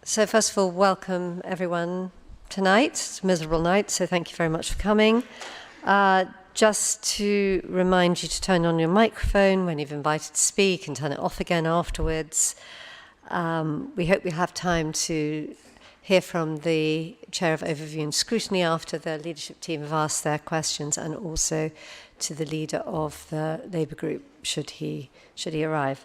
So first of all, welcome everyone tonight. It's a miserable night, so thank you very much for coming. Just to remind you to turn on your microphone when you've invited to speak and turn it off again afterwards. We hope we'll have time to hear from the Chair of Overview and Scrutiny after the leadership team have asked their questions, and also to the leader of the Labour group should he arrive.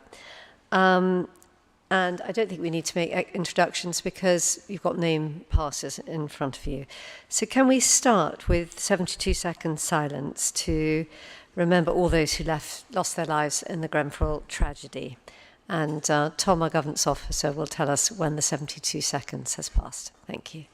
And I don't think we need to make introductions because you've got name passes in front of you. So can we start with 72 seconds silence to remember all those who lost their lives in the Grenfell tragedy? And Tom, our governance officer, will tell us when the 72 seconds has passed. Thank you.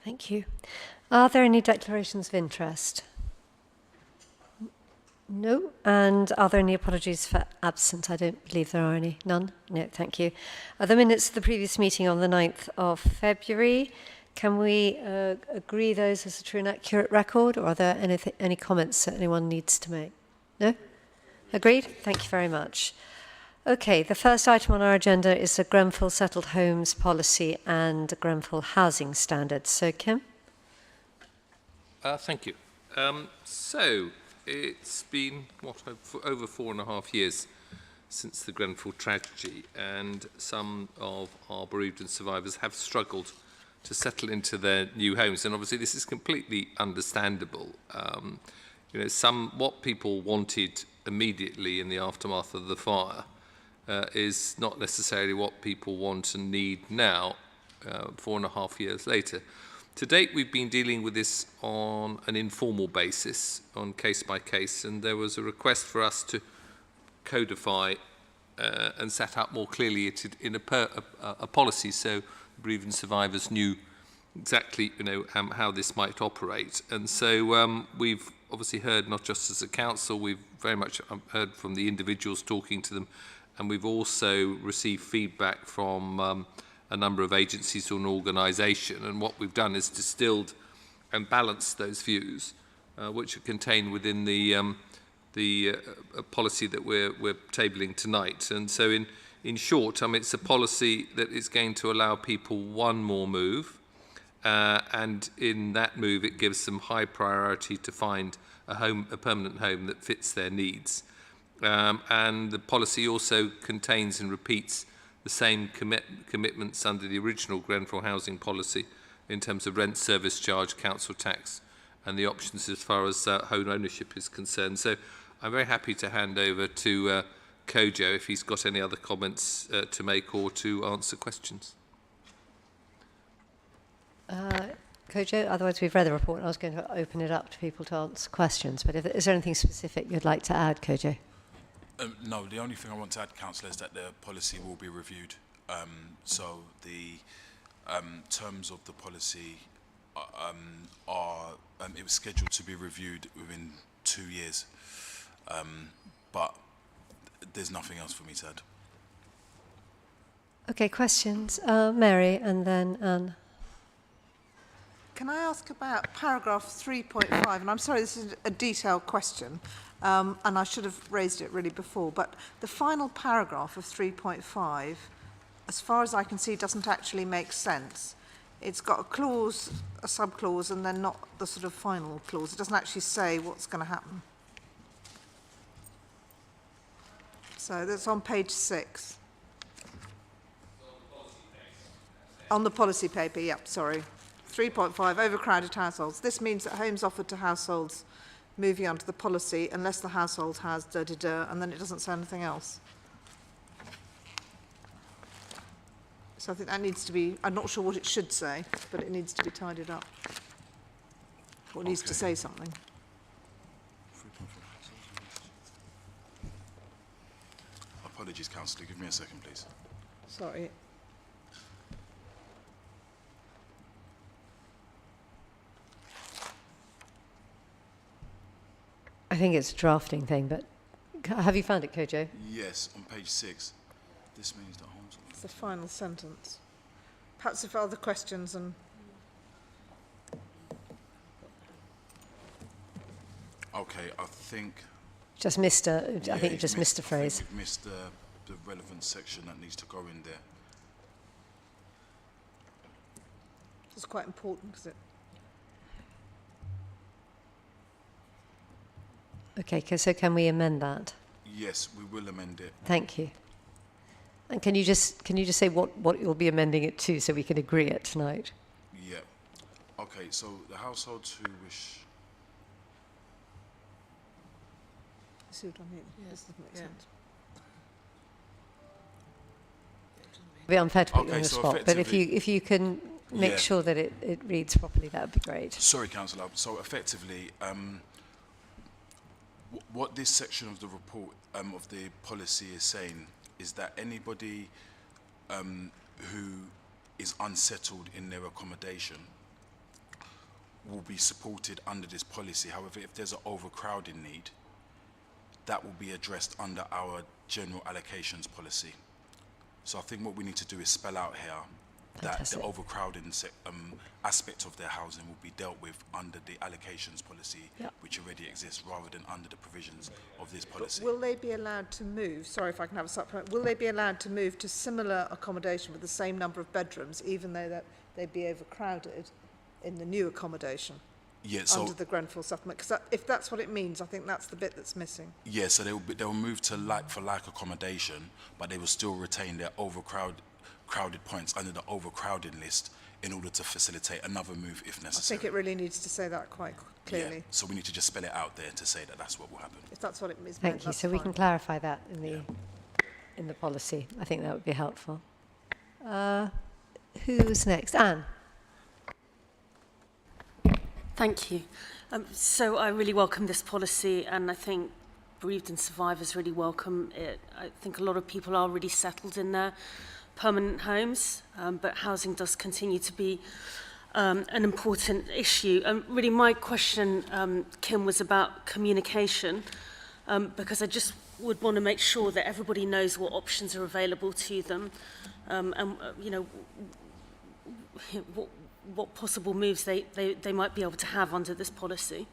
Thank you. Are there any declarations of interest? No. And are there any apologies for absence? I don't believe there are any. None? No, thank you. Are the minutes of the previous meeting on the 9th of February? Can we agree those as a true and accurate record, or are there any comments that anyone needs to make? No? Agreed? Thank you very much. Okay, the first item on our agenda is the Grenfell Settled Homes Policy and the Grenfell Housing Standards. So, Kim? Thank you. So, it's been, over 4.5 years since the Grenfell tragedy, and some of our bereaved and survivors have struggled to settle into their new homes. And obviously, this is completely understandable. What people wanted immediately in the aftermath of the fire is not necessarily what people want and need now, 4.5 years later. To date, we've been dealing with this on an informal basis, on case by case, and there was a request for us to codify and set up more clearly in a policy, so bereaved survivors knew exactly, how this might operate. And so we've obviously heard, not just as a council, we've very much heard from the individuals talking to them, and we've also received feedback from a number of agencies and organisation. And what we've done is distilled and balanced those views, which are contained within the policy that we're tabling tonight. And so, in short, it's a policy that is going to allow people one more move, and in that move, it gives them high priority to find a permanent home that fits their needs. And the policy also contains and repeats the same commitments under the original Grenfell housing policy in terms of rent, service charge, council tax, and the options as far as home ownership is concerned. So I'm very happy to hand over to Kojo if he's got any other comments to make or to answer questions. Kojo, otherwise we've read the report and I was going to open it up to people to answer questions, but is there anything specific you'd like to add, Kojo? No, the only thing I want to add, Councillor, is that the policy will be reviewed. So the terms of the policy it was scheduled to be reviewed within 2 years, but there's nothing else for me to add. Okay, questions? Mary and then Anne. Can I ask about paragraph 3.5? And I'm sorry, this is a detailed question, and I should have raised it really before, but the final paragraph of 3.5, as far as I can see, doesn't actually make sense. it's got a clause, a sub-clause, and then not the sort of final clause. It doesn't actually say what's going to happen. So that's on page 6. On the policy paper, yep, sorry. 3.5, overcrowded households. This means that homes offered to households moving under the policy, unless the household has da-da-da, and then it doesn't say anything else. So I think that needs to be, I'm not sure what it should say, but it needs to be tidied up. Or it needs to say something. Apologies, Councillor. Give me a second, please. Sorry. I think it's a drafting thing, but have you found it, Kojo? Yes, on page 6. This means that homes... It's the final sentence. Perhaps if other questions and... Okay, I think... Just missed a, I think you just missed a phrase. I think you've missed the relevant section that needs to go in there. It's quite important, because it... Okay, so can we amend that? Yes, we will amend it. Thank you. And can you just say what you'll be amending it to so we can agree it tonight? Yeah. Okay, so the households who wish... See what I mean? This doesn't make sense. It'd be unfair to put you on Okay, the so spot, but if effectively- you can make Yeah. sure that it reads properly, that would be great. Sorry, Councillor. So effectively, what this section of the report of the policy is saying is that anybody who is unsettled in their accommodation will be supported under this policy. However, if there's an overcrowding need, that will be addressed under our general allocations policy. So I think what we need to do is spell out here that Fantastic. the overcrowding aspect of their housing will be dealt with under the allocations policy, Yep. which already exists, rather than under the provisions of this policy. Will they be allowed to move, sorry if I can have a supplement, will they be allowed to move to similar accommodation with the same number of bedrooms, even though that they'd be overcrowded in the new accommodation Yeah, so under the Grenfell supplement? Because if that's what it means, I think that's the bit that's missing. yeah, so they'll move to like-for-like accommodation, but they will still retain their crowded points under the overcrowding list in order to facilitate another move if I necessary. think it really needs to say that quite clearly. Yeah, so we need to just spell it out there to say that that's what will happen. If that's what it means. Thank you. that's So we fine. can clarify that in the policy. I think that would be helpful. Who's next? Anne. Thank you. So I really welcome this policy, and I think bereaved and survivors really welcome it. I think a lot of people are really settled in their permanent homes, but housing does continue to be an important issue. Really, my question, Kim, was about communication, because I just would want to make sure that everybody knows what options are available to them, and you know, what possible moves they might be able to have under this policy.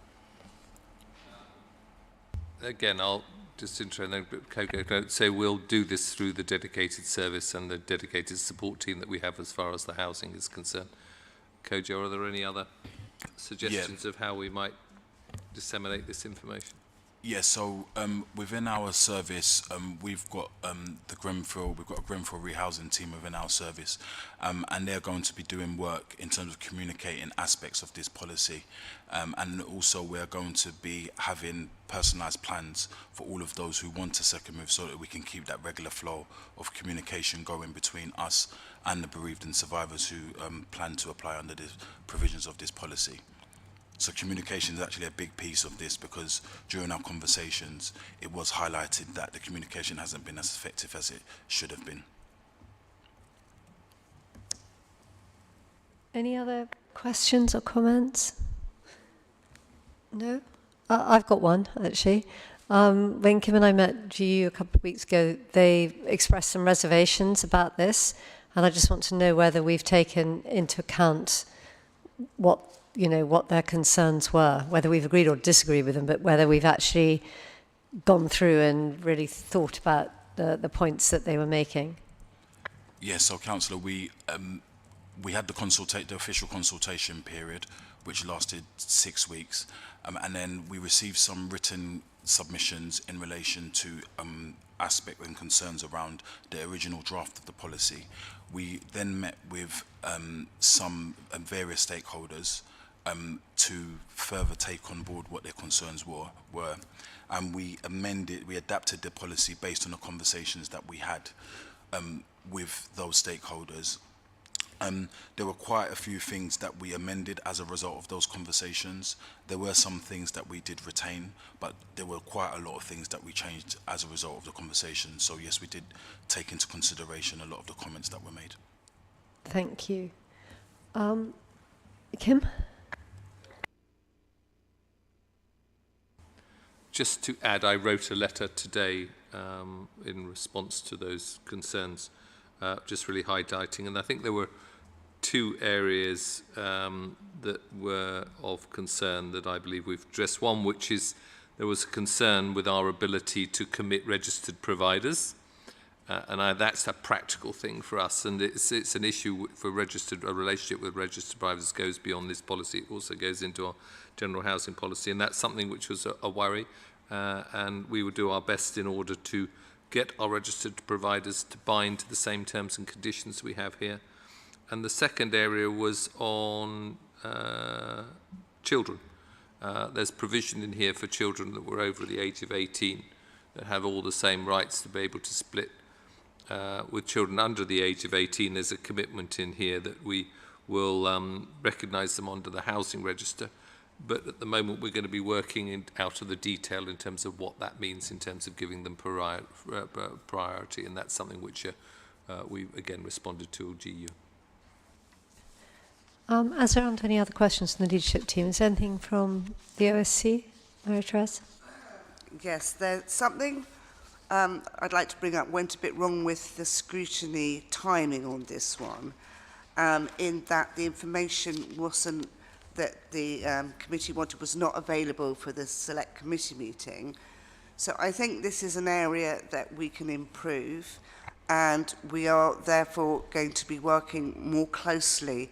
Again, I'll just interrupt, but Coco, say we'll do this through the dedicated service and the dedicated support team that we have as far as the housing is concerned. Kojo, are there any other suggestions of how we might disseminate this information? Yeah, so within our service, we've got a Grenfell rehousing team within our service, and they're going to be doing work in terms of communicating aspects of this policy, and also we're going to be having personalised plans for all of those who want a second move, so that we can keep that regular flow of communication going between us and the bereaved and survivors who plan to apply under the provisions of this policy. So communication is actually a big piece of this, because during our conversations, it was highlighted that the communication hasn't been as effective as it should have been. Any other questions or comments? No? I've got one, actually. When Kim and I met GU a couple of weeks ago, they expressed some reservations about this, and I just want to know whether we've taken into account what their concerns were, whether we've agreed or disagreed with them, but whether we've actually gone through and really thought about the points that they were making. Yeah, so Councillor, we had the official consultation period, which lasted 6 weeks, and then we received some written submissions in relation to aspects and concerns around the original draft of the policy. We then met with some various stakeholders to further take on board what their concerns were, and we adapted the policy based on the conversations that we had with those stakeholders. There were quite a few things that we amended as a result of those conversations. There were some things that we did retain, but there were quite a lot of things that we changed as a result of the conversation. So yes, we did take into consideration a lot of the comments that were made. Thank you. Kim? Just to add, I wrote a letter today in response to those concerns, just really highlighting, and I think there were 2 areas that were of concern that I believe we've addressed. One, which is there was a concern with our ability to commit registered providers, and that's a practical thing for us, and it's an issue for a relationship with registered providers goes beyond this policy. It also goes into our general housing policy, and that's something which was a worry, and we would do our best in order to get our registered providers to bind to the same terms and conditions we have here. And the second area was on children. There's provision in here for children that were over the age of 18 that have all the same rights to be able to split. With children under the age of 18, there's a commitment in here that we will recognise them under the housing register. But at the moment, we're going to be working out of the detail in terms of what that means in terms of giving them priority, and that's something which we again responded to GU. As there aren't any other questions from the leadership team, is there anything from the OSC, Mary-Therese? Yes, there's something I'd like to bring up went a bit wrong with the scrutiny timing on this one, in that the information wasn't that the committee wanted was not available for the select committee meeting. So I think this is an area that we can improve, and we are therefore going to be working more closely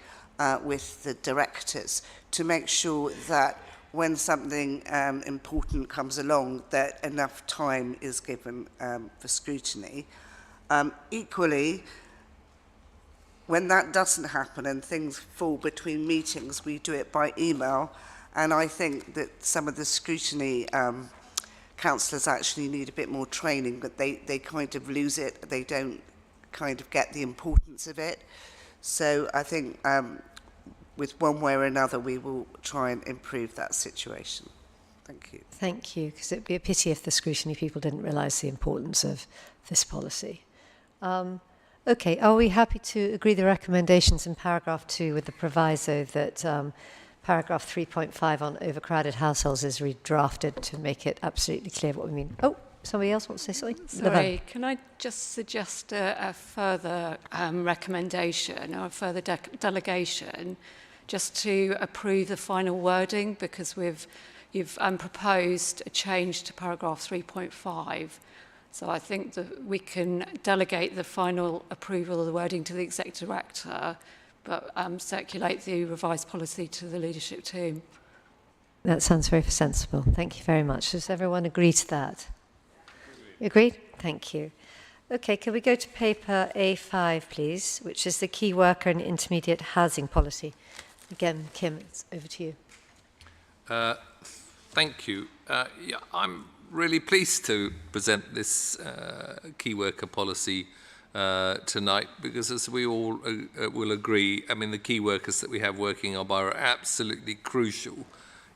with the directors to make sure that when something important comes along, that enough time is given for scrutiny. Equally, when that doesn't happen and things fall between meetings, we do it by email, and I think that some of the scrutiny councillors actually need a bit more training, but they kind of lose it, they don't kind of get the importance of it. So I think with one way or another, we will try and improve that situation. Thank you. Thank you, because it would be a pity if the scrutiny people didn't realise the importance of this policy. Okay, are we happy to agree the recommendations in paragraph 2 with the proviso that paragraph 3.5 on overcrowded households is redrafted to make it absolutely clear what we mean? Oh, somebody else wants to say something? Sorry, can I just suggest a further recommendation or a further delegation just to approve the final wording, because you've proposed a change to paragraph 3.5. So I think that we can delegate the final approval of the wording to the Executive Director, but circulate the revised policy to the leadership team. That sounds very sensible. Thank you very much. Does everyone agree to that? Agreed? Thank you. Okay, can we go to paper A5, please, which is the key worker and intermediate housing policy. Again, Kim, it's over to you. Thank you. Yeah, I'm really pleased to present this key worker policy tonight, because as we all will agree, I mean, the key workers that we have working in our borough are absolutely crucial,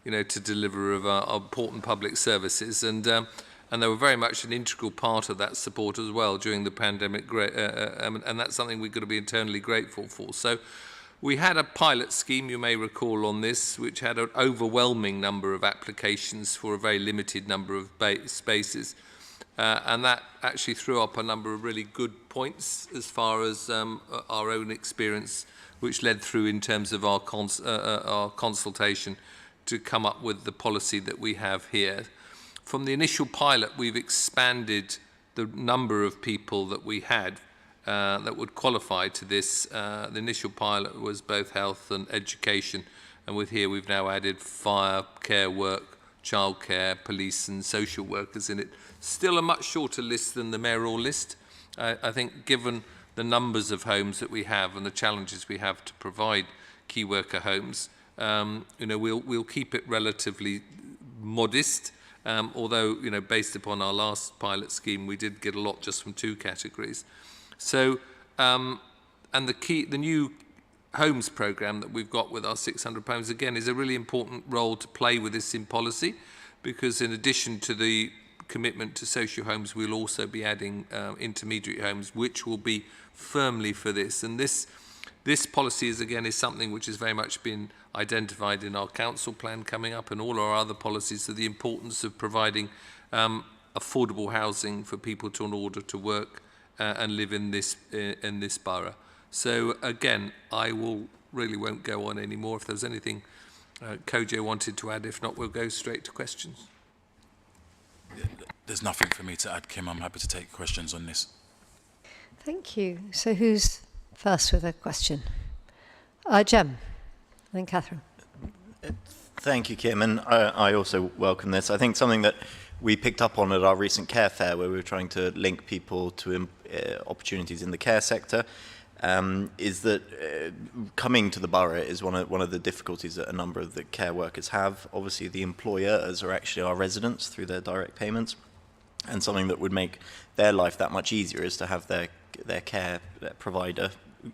you know, to deliver of our important public services, and they were very much an integral part of that support as well during the pandemic, and that's something we've got to be eternally grateful for. So we had a pilot scheme, you may recall, on this, which had an overwhelming number of applications for a very limited number of spaces. And that actually threw up a number of really good points as far as our own experience, which led through in terms of our consultation to come up with the policy that we have here. From the initial pilot, we've expanded the number of people that we had that would qualify to this. The initial pilot was both health and education, and with here we've now added fire, care work, childcare, police and social workers in it. Still a much shorter list than the mayoral list. I think given the numbers of homes that we have and the challenges we have to provide key worker homes, we'll keep it relatively modest, although, based upon our last pilot scheme, we did get a lot just from 2 categories. So, and the new homes programme that we've got with our £600, again, is a really important role to play with this in policy, because in addition to the commitment to social homes, we'll also be adding intermediate homes, which will be firmly for this. And this policy is something which has very much been identified in our council plan coming up and all our other policies, of the importance of providing affordable housing for people in order to work and live in this borough. So again, I won't go on anymore. If there's anything Kojo wanted to add, if not, we'll go straight to questions. There's nothing for me to add, Kim. I'm happy to take questions on this. Thank you. So who's first with a question? Jem, then Catherine. Thank you, Kim, and I also welcome this. I think something that we picked up on at our recent care fair, where we were trying to link people to opportunities in the care sector, is that coming to the borough is one of the difficulties that a number of the care workers have. Obviously, the employers are actually our residents through their direct payments, and something that would make their life that much easier is to have their care provider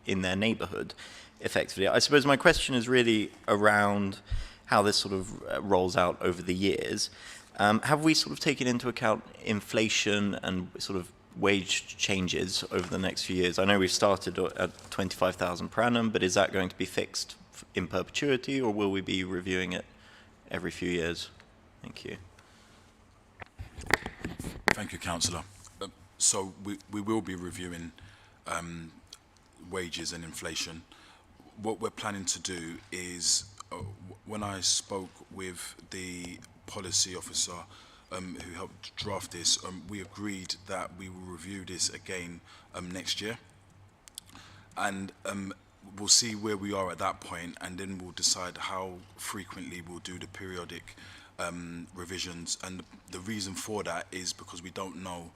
in their neighbourhood, effectively. I suppose my question is really around how this sort of rolls out over the years. Have we sort of taken into account inflation and sort of wage changes over the next few years? I know we've started at 25,000 per annum, but is that going to be fixed in perpetuity, or will we be reviewing it every few years? Thank you. Thank you, Councillor. So we will be reviewing wages and inflation. What we're planning to do is, when I spoke with the policy officer who helped draft this, we agreed that we will review this again next year, and we'll see where we are at that point, and then we'll decide how frequently we'll do the periodic revisions. And the reason for that is because we don't know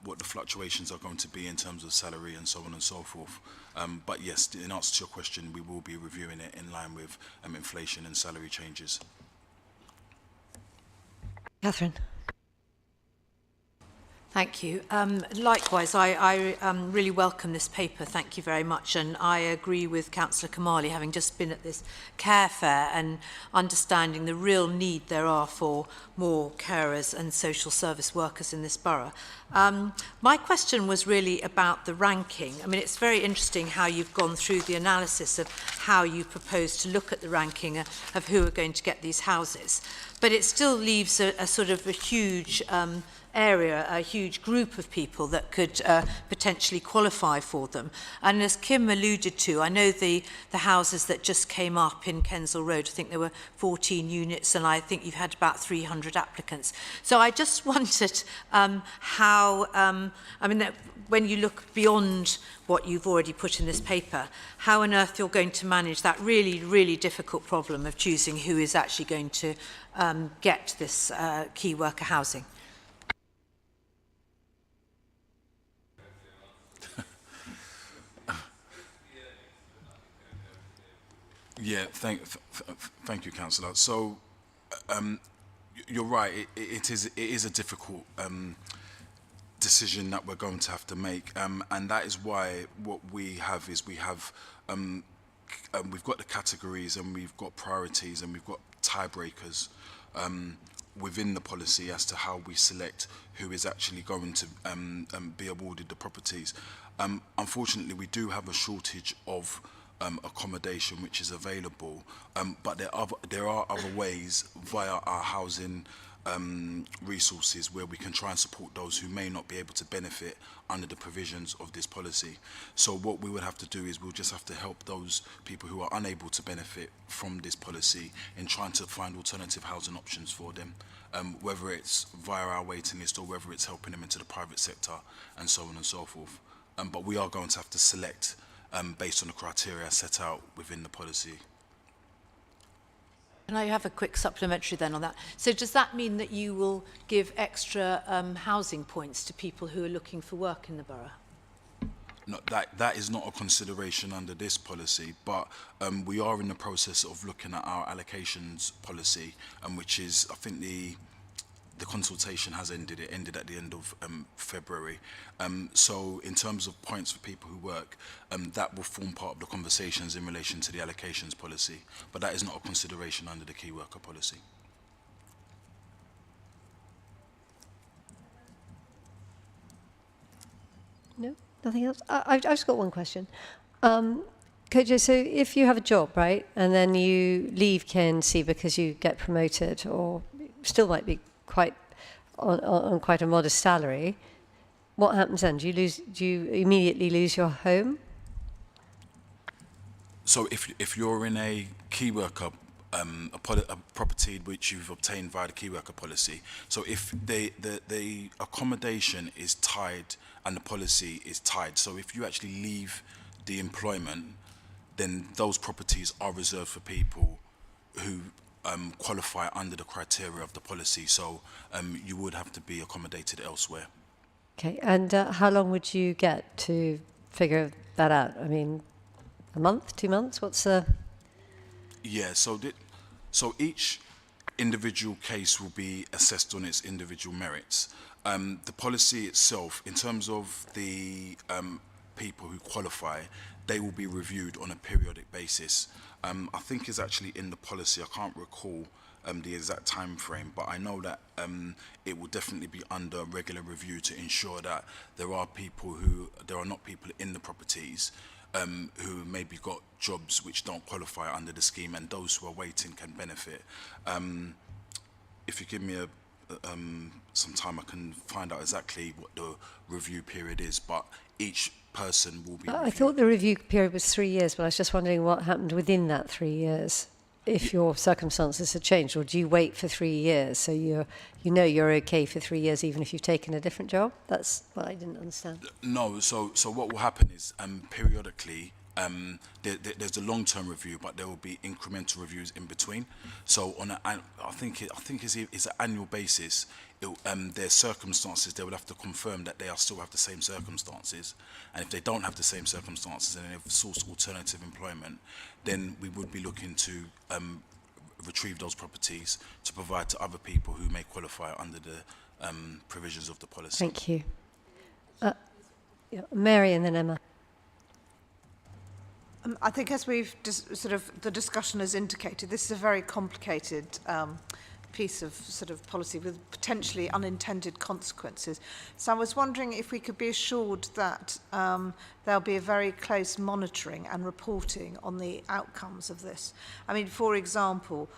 what the fluctuations are going to be in terms of salary and so on and so forth. But yes, in answer to your question, we will be reviewing it in line with inflation and salary changes. Catherine. Thank you. Likewise, I really welcome this paper. Thank you very much. And I agree with Councillor Kamali, having just been at this care fair and understanding the real need there are for more carers and social service workers in this borough. My question was really about the ranking. I mean, it's very interesting how you've gone through the analysis of how you propose to look at the ranking of who are going to get these houses. But it still leaves a sort of a huge area, a huge group of people that could potentially qualify for them. And as Kim alluded to, I know the houses that just came up in Kensal Road, I think there were 14 units, and I think you've had about 300 applicants. So I just wondered how, I mean, when you look beyond what you've already put in this paper, how on earth you're going to manage that really, really difficult problem of choosing who is actually going to get this key worker housing. Yeah, thank you, Councillor. So you're right. It is a difficult decision that we're going to have to make, and that is why what we have is we've got the categories, and we've got priorities, and we've got tiebreakers within the policy as to how we select who is actually going to be awarded the properties. Unfortunately, we do have a shortage of accommodation which is available, but there are other ways via our housing resources where we can try and support those who may not be able to benefit under the provisions of this policy. So what we would have to do is we'll just have to help those people who are unable to benefit from this policy in trying to find alternative housing options for them, whether it's via our waiting list or whether it's helping them into the private sector and so on and so forth. but we are going to have to select based on the criteria set out within the policy. Can I have a quick supplementary then on that? So does that mean that you will give extra housing points to people who are looking for work in the borough? No, that is not a consideration under this policy, but we are in the process of looking at our allocations policy, which is, I think the consultation has ended. It ended at the end of February. So in terms of points for people who work, that will form part of the conversations in relation to the allocations policy, but that is not a consideration under the key worker policy. No, nothing else? I've just got one question. Kojo, so if you have a job, right, and then you leave KNC because you get promoted, or still might be quite on quite a modest salary, what happens then? Do you immediately lose your home? So if you're in a key worker a property which you've obtained via the key worker policy, so if the accommodation is tied and the policy is tied, so if you actually leave the employment, then those properties are reserved for people who qualify under the criteria of the policy. So you would have to be accommodated elsewhere. Okay, and how long would you get to figure that out? I mean, a month, 2 months? What's the... Yeah, so each individual case will be assessed on its individual merits. The policy itself, in terms of the people who qualify, they will be reviewed on a periodic basis. I think it's actually in the policy. I can't recall the exact time frame, but I know that it will definitely be under regular review to ensure that there are not people in the properties who maybe got jobs which don't qualify under the scheme, and those who are waiting can benefit. If you give me some time, I can find out exactly what the review period is, but each person will be I thought the review period was 3 years, but I was just wondering what happened within that 3 years, if your circumstances had changed, or do you wait for 3 years so you know you're okay for 3 years even if you've taken a different job? That's what I didn't understand. No, so what will happen is periodically there's the long-term review, but there will be incremental reviews in between. So I think it's an annual basis. Their circumstances, they will have to confirm that they still have the same circumstances, and if they don't have the same circumstances and they've sourced alternative employment, then we would be looking to retrieve those properties to provide to other people who may qualify under the provisions of the policy. Thank you. Mary and then Emma. I think as we've the discussion has indicated, this is a very complicated piece of policy with potentially unintended consequences. So I was wondering if we could be assured that there'll be a very close monitoring and reporting on the outcomes of this. I mean, for example,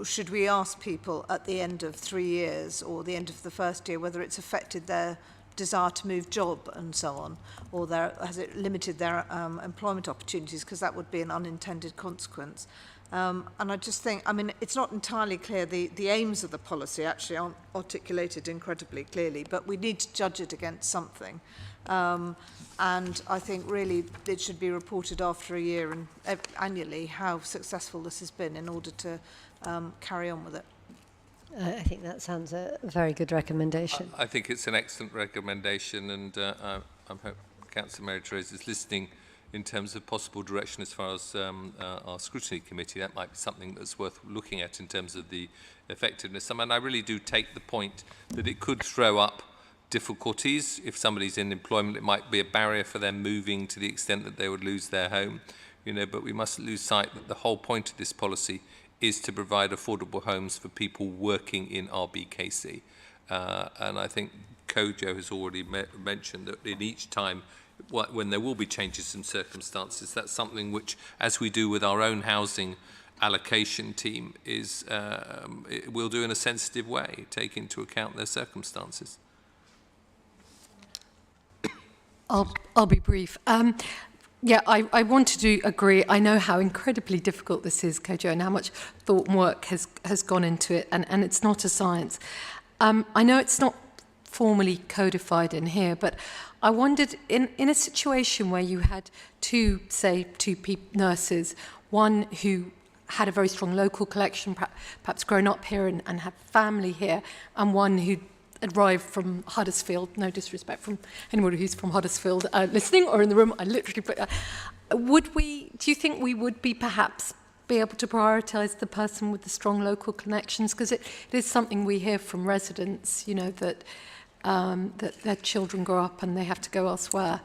should we ask people at the end of 3 years or the end of the first year whether it's affected their desire to move job and so on, or has it limited their employment opportunities, because that would be an unintended consequence. And I just think, I mean, it's not entirely clear, the aims of the policy actually aren't articulated incredibly clearly, but we need to judge it against something. And I think really it should be reported after a year and annually how successful this has been in order to carry on with it. I think that sounds a very good recommendation. I think it's an excellent recommendation, and I hope Councillor Mary-Therese is listening in terms of possible direction as far as our scrutiny committee. That might be something that's worth looking at in terms of the effectiveness. I mean, I really do take the point that it could throw up difficulties. If somebody's in employment, it might be a barrier for them moving to the extent that they would lose their home. But we mustn't lose sight that the whole point of this policy is to provide affordable homes for people working in RBKC. And I think Kojo has already mentioned that in each time, when there will be changes in circumstances, that's something which, as we do with our own housing allocation team, we'll do in a sensitive way, take into account their circumstances. I'll be brief. Yeah, I wanted to agree. I know how incredibly difficult this is, Kojo, and how much thought and work has gone into it, and it's not a science. I know it's not formally codified in here, but I wondered, in a situation where you had two nurses, one who had a very strong local collection, perhaps grown up here and had family here, and one who arrived from Huddersfield, no disrespect from anybody who's from Huddersfield listening or in the room, I literally put do you think we would be perhaps be able to prioritise the person with the strong local connections? Because it is something we hear from residents, you know, that that their children grow up and they have to go elsewhere.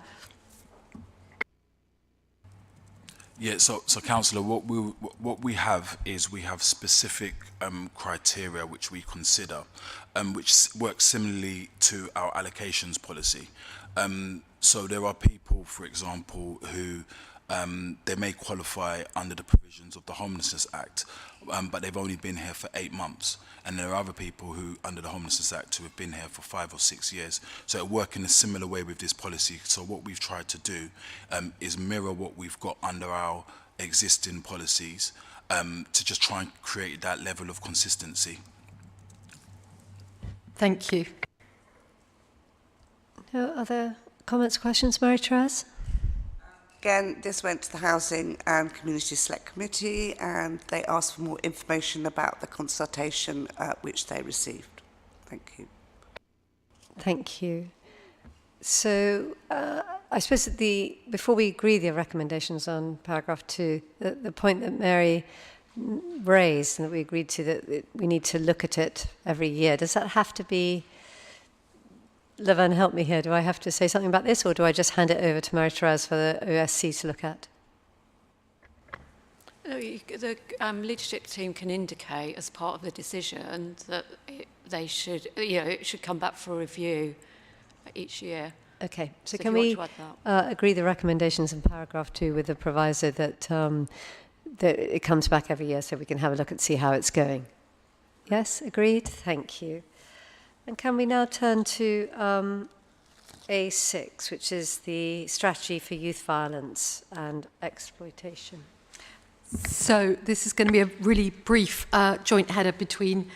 Yeah, so Councillor, what we have is we have specific criteria which we consider, which work similarly to our allocations policy. So there are people, for example, who they may qualify under the provisions of the Homelessness Act, but they've only been here for 8 months. And there are other people who, under the Homelessness Act, who have been here for 5 or 6 years. So it works in a similar way with this policy. So what we've tried to do is mirror what we've got under our existing policies to just try and create that level of consistency. Thank you. No other comments, questions, Mary-Therese? Again, this went to the Housing and Community Select Committee, and they asked for more information about the consultation which they received. Thank you. Thank you. So I suppose that before we agree the recommendations on paragraph 2, the point that Mary raised and that we agreed to, that we need to look at it every year, does that have to be... Levan, help me here. Do I have to say something about this, or do I just hand it over to Mary-Therese for the OSC to look at? The leadership team can indicate as part of the decision that they should, it should come back for review each year. Okay, so can we agree the recommendations in paragraph 2 with the proviso that that it comes back every year so we can have a look and see how it's going? Yes, agreed? Thank you. And can we now turn to A6, which is the strategy for youth violence and exploitation? So this is going to be a really brief joint header between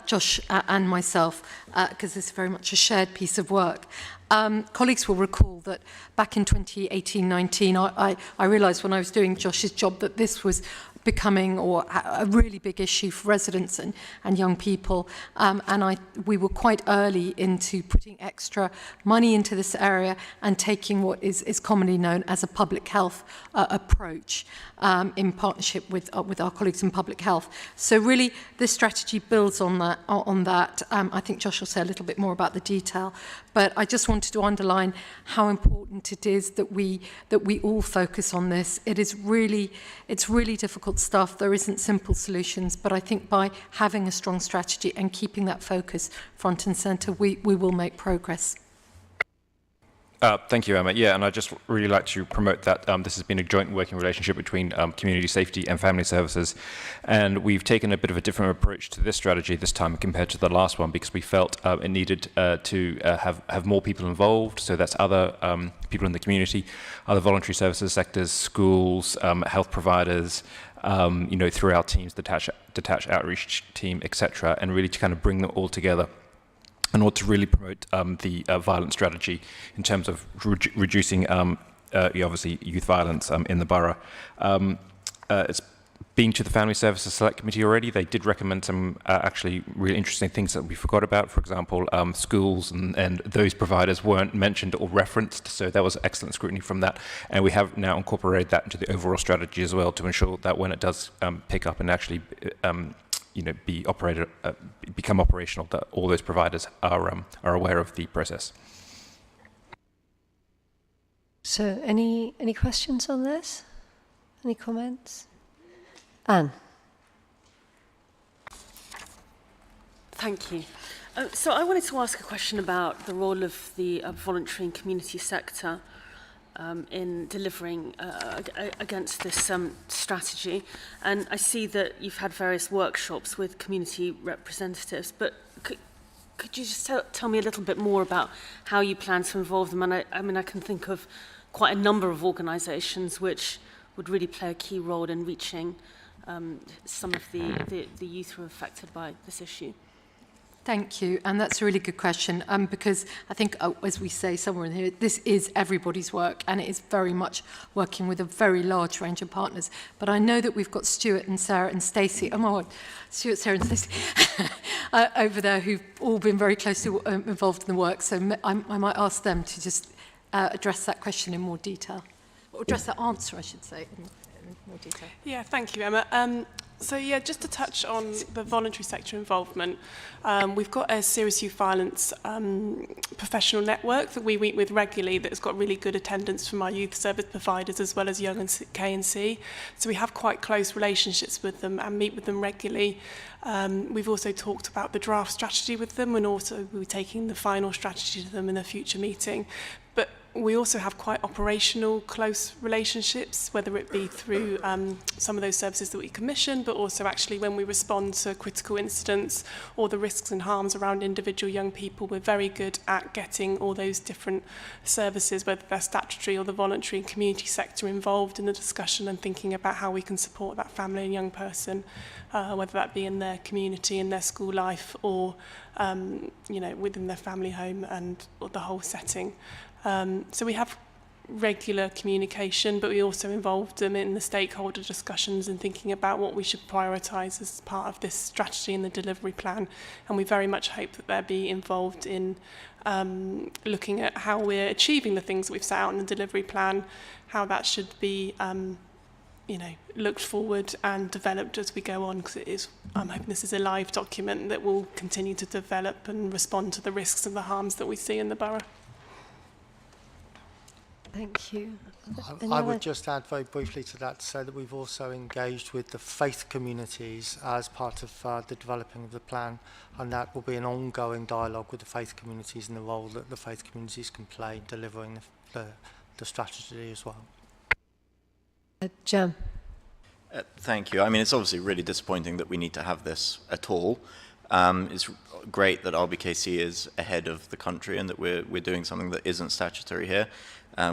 Josh and myself, because this is very much a shared piece of work. Colleagues will recall that back in 2018-19, I realised when I was doing Josh's job that this was becoming a really big issue for residents and young people. We were quite early into putting extra money into this area and taking what is commonly known as a public health approach in partnership with our colleagues in public health. So really, this strategy builds on that. I think Josh will say a little bit more about the detail, but I just wanted to underline how important it is that we all focus on this. It's really difficult stuff. There isn't simple solutions, but I think by having a strong strategy and keeping that focus front and centre, we will make progress. Thank you, Emma. Yeah, and I'd just really like to promote that this has been a joint working relationship between community safety and family services, and we've taken a bit of a different approach to this strategy this time compared to the last one, because we felt it needed to have more people involved. So that's other people in the community, other voluntary services sectors, schools, health providers, through our teams, detached outreach team, etc., and really to kind of bring them all together in order to really promote the violence strategy in terms of reducing, obviously, youth violence in the borough. It's been to the Family Services Select Committee already. They did recommend some actually really interesting things that we forgot about. For example, schools and those providers weren't mentioned or referenced, so that was excellent scrutiny from that. And we have now incorporated that into the overall strategy as well to ensure that when it does pick up and actually become operational, that all those providers are aware of the process. So, any questions on this? Any comments? Anne. Thank you. So I wanted to ask a question about the role of the voluntary and community sector in delivering against this strategy. And I see that you've had various workshops with community representatives, but could you just tell me a little bit more about how you plan to involve them? And I can think of quite a number of organisations which would really play a key role in reaching some of the youth who are affected by this issue. Thank you, and that's a really good question, because I think, as we say somewhere in here, this is everybody's work, and it is very much working with a very large range of partners. But I know that we've got Stuart and Sarah and Stacey, oh my God, Stuart, Sarah and Stacey, over there, who've all been very closely involved in the work, so I might ask them to just address that question in more detail, or address that answer, I should say, in more detail. Yeah, thank you, Emma. So yeah, just to touch on the voluntary sector involvement, we've got a serious youth violence professional network that we meet with regularly that's got really good attendance from our youth service providers as well as Young and K&C. So we have quite close relationships with them and meet with them regularly. We've also talked about the draft strategy with them, and also we'll be taking the final strategy to them in a future meeting. But we also have quite operational close relationships, whether it be through some of those services that we commission, but also actually when we respond to critical incidents or the risks and harms around individual young people, we're very good at getting all those different services, whether they're statutory or the voluntary and community sector, involved in the discussion and thinking about how we can support that family and young person, whether that be in their community, in their school life, or you know, within their family home and the whole setting. So we have regular communication, but we also involve them in the stakeholder discussions and thinking about what we should prioritise as part of this strategy and the delivery plan. And we very much hope that they'll be involved in looking at how we're achieving the things that we've set out in the delivery plan, how that should be you know, looked forward and developed as we go on, because it is, I'm hoping this is a live document that will continue to develop and respond to the risks and the harms that we see in the borough. Thank you. I would just add very briefly to that to say that we've also engaged with the faith communities as part of the developing of the plan, and that will be an ongoing dialogue with the faith communities and the role that the faith communities can play in delivering the strategy as well. Jem. Thank you. I mean, it's obviously really disappointing that we need to have this at all. It's great that RBKC is ahead of the country and that we're doing something that isn't statutory here.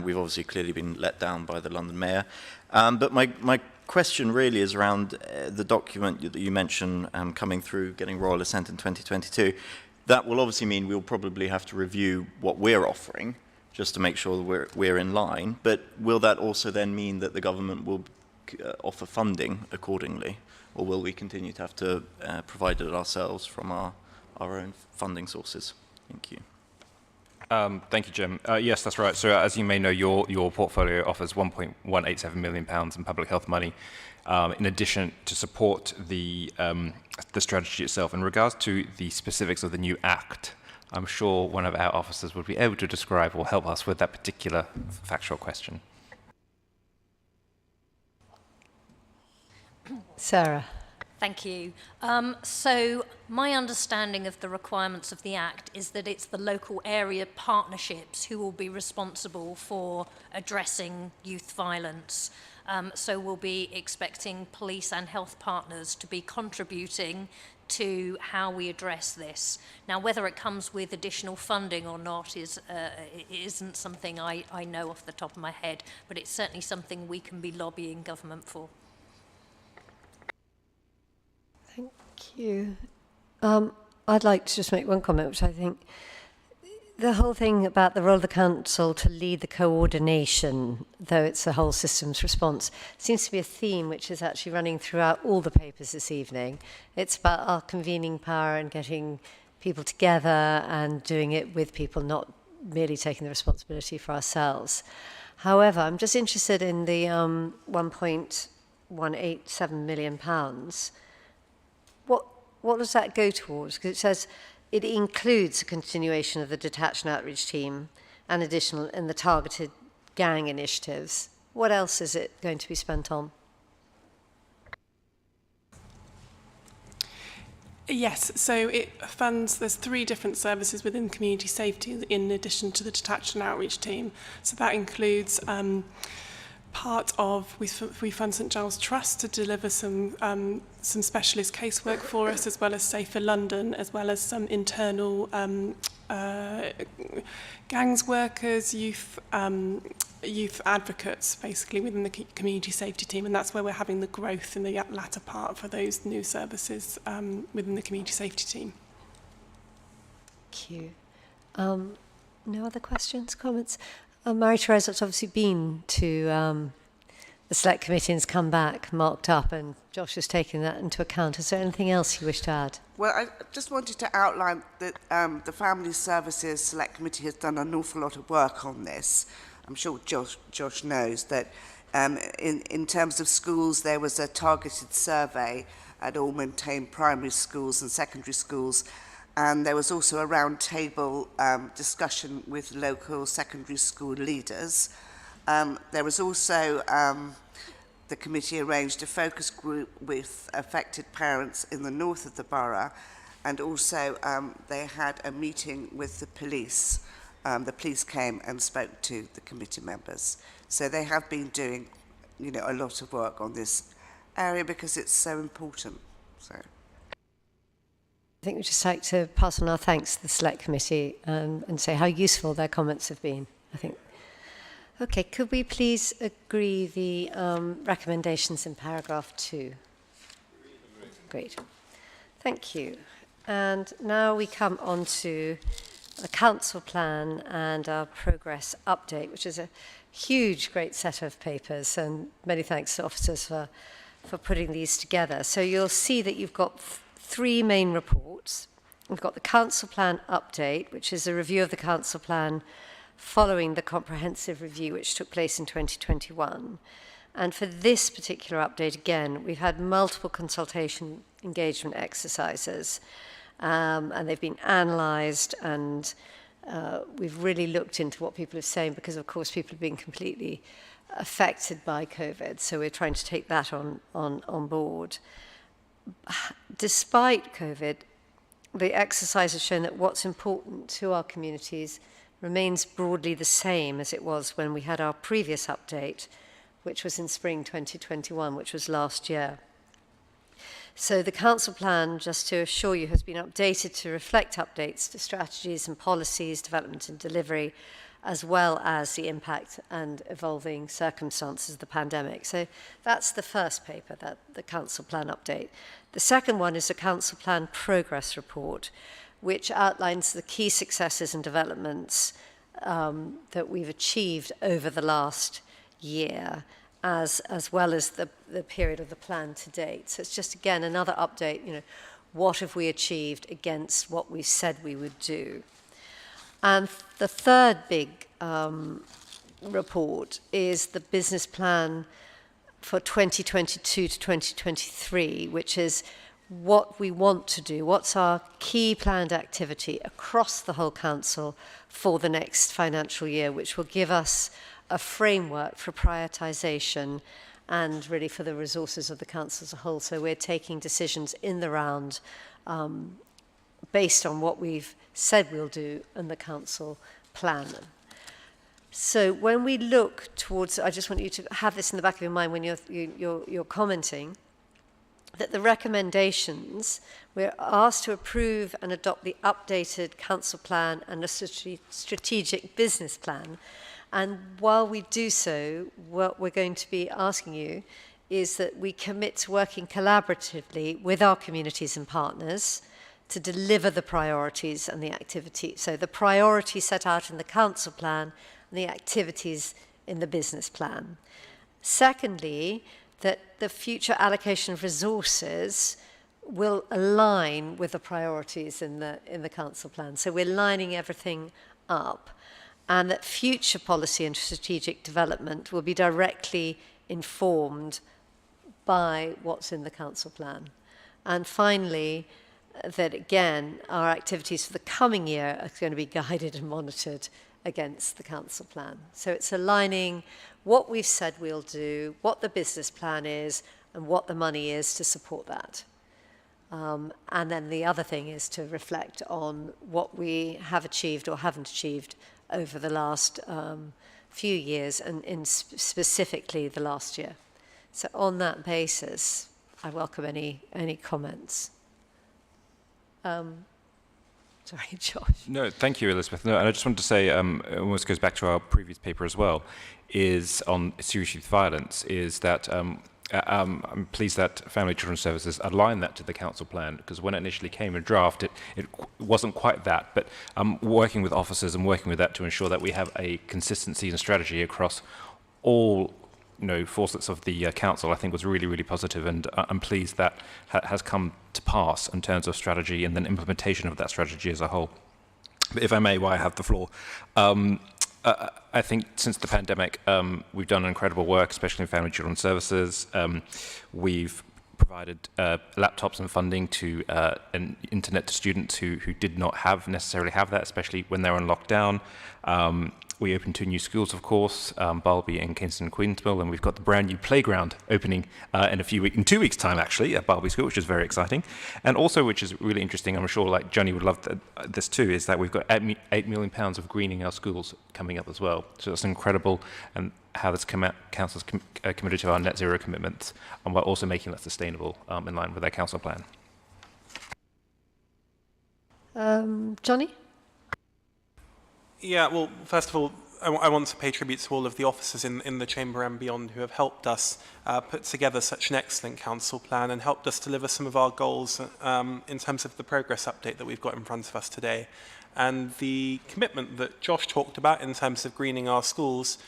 We've obviously clearly been let down by the London Mayor. But my question really is around the document that you mentioned coming through, getting royal assent in 2022. That will obviously mean we'll probably have to review what we're offering just to make sure that we're in line. But will that also then mean that the government will offer funding accordingly? Or will we continue to have to provide it ourselves from our own funding sources? Thank you. Thank you, Jim. Yes, that's right. So as you may know, your portfolio offers £1.187 million in public health money, in addition to support the strategy itself. In regards to the specifics of the new Act, I'm sure one of our officers would be able to describe or help us with that particular factual question. Sarah. Thank you. So my understanding of the requirements of the Act is that it's the local area partnerships who will be responsible for addressing youth violence. So we'll be expecting police and health partners to be contributing to how we address this. Now, whether it comes with additional funding or not isn't something I know off the top of my head, but it's certainly something we can be lobbying government for. Thank you. I'd like to just make one comment, which I think the whole thing about the role of the council to lead the coordination, though it's a whole systems response, seems to be a theme which is actually running throughout all the papers this evening. It's about our convening power and getting people together and doing it with people, not merely taking the responsibility for ourselves. However, I'm just interested in the £1.187 million. What does that go towards? Because it says it includes a continuation of the detached and outreach team and additional in the targeted gang initiatives. What else is it going to be spent on? Yes, so it funds, there's 3 different services within community safety in addition to the detached and outreach team. So that includes part of, we fund St Giles Trust to deliver some specialist casework for us, as well as Safer London, as well as some internal gangs workers, youth advocates, basically, within the community safety team. And that's where we're having the growth in the latter part for those new services within the community safety team. Thank you. No other questions, comments? Marie-Therese, it's obviously been to the Select Committee and has come back marked up, and Josh has taken that into account. Is there anything else you wish to add? Well, I just wanted to outline that the Family Services Select Committee has done an awful lot of work on this. I'm sure Josh knows that in terms of schools, there was a targeted survey at all maintained primary schools and secondary schools, and there was also a round-table discussion with local secondary school leaders. There was also, the committee arranged a focus group with affected parents in the north of the borough, and also they had a meeting with the police. The police came and spoke to the committee members. So they have been doing, a lot of work on this area because it's so important. So I think we'd just like to pass on our thanks to the Select Committee and say how useful their comments have been, I think. Okay, could we please agree the recommendations in paragraph 2? Great. Thank you. And now we come on to the council plan and our progress update, which is a huge, great set of papers, and many thanks to officers for putting these together. So you'll see that you've got 3 main reports. We've got the council plan update, which is a review of the council plan following the comprehensive review which took place in 2021. And for this particular update, again, we've had multiple consultation engagement exercises, and they've been analysed, and we've really looked into what people are saying because, of course, people have been completely affected by COVID, so we're trying to take that on board. Despite COVID, the exercise has shown that what's important to our communities remains broadly the same as it was when we had our previous update, which was in spring 2021, which was last year. So the council plan, just to assure you, has been updated to reflect updates to strategies and policies, development and delivery, as well as the impact and evolving circumstances of the pandemic. So that's the first paper, the council plan update. The second one is the council plan progress report, which outlines the key successes and developments that we've achieved over the last year, as well as the period of the plan to date. So it's just, again, another update, what have we achieved against what we said we would do. And the third big report is the business plan for 2022 to 2023, which is what we want to do, what's our key planned activity across the whole council for the next financial year, which will give us a framework for prioritisation and really for the resources of the council as a whole. So we're taking decisions in the round based on what we've said we'll do in the council plan. So when we look towards, I just want you to have this in the back of your mind when you're commenting, that the recommendations, we're asked to approve and adopt the updated council plan and the strategic business plan. And while we do so, what we're going to be asking you is that we commit to working collaboratively with our communities and partners to deliver the priorities and the activities. So the priorities set out in the council plan and the activities in the business plan. Secondly, that the future allocation of resources will align with the priorities in the council plan. So we're lining everything up, and that future policy and strategic development will be directly informed by what's in the council plan. And finally, that again, our activities for the coming year are going to be guided and monitored against the council plan. So it's aligning what we've said we'll do, what the business plan is, and what the money is to support that. And then the other thing is to reflect on what we have achieved or haven't achieved over the last few years, and specifically the last year. So on that basis, I welcome any comments. Sorry, Josh. No, thank you, Elizabeth. No, and I just wanted to say, it almost goes back to our previous paper as well, is on serious youth violence, is that I'm pleased that Family Children's Services aligned that to the council plan, because when it initially came in draft, it wasn't quite that. But working with officers and working with that to ensure that we have a consistency and strategy across all facets of the council, I think was really, really positive, and I'm pleased that has come to pass in terms of strategy and then implementation of that strategy as a whole. But if I may, while I have the floor, I think since the pandemic, we've done incredible work, especially in Family Children's Services. We've provided laptops and funding to and internet to students who did not necessarily have that, especially when they were in lockdown. We opened 2 new schools, of course, Balby and Kingston Queensmill, and we've got the brand new playground opening in 2 weeks' time, actually, at Balby School, which is very exciting. And also, which is really interesting, I'm sure like Johnny would love this too, is that we've got £8 million of greening our schools coming up as well. So that's incredible, and how this council's committed to our net zero commitments, and while also making that sustainable in line with our council plan. Johnny? Yeah, well, first of all, I want to pay tribute to all of the officers in the Chamber and beyond who have helped us put together such an excellent council plan and helped us deliver some of our goals in terms of the progress update that we've got in front of us today. And the commitment that Josh talked about in terms of greening our schools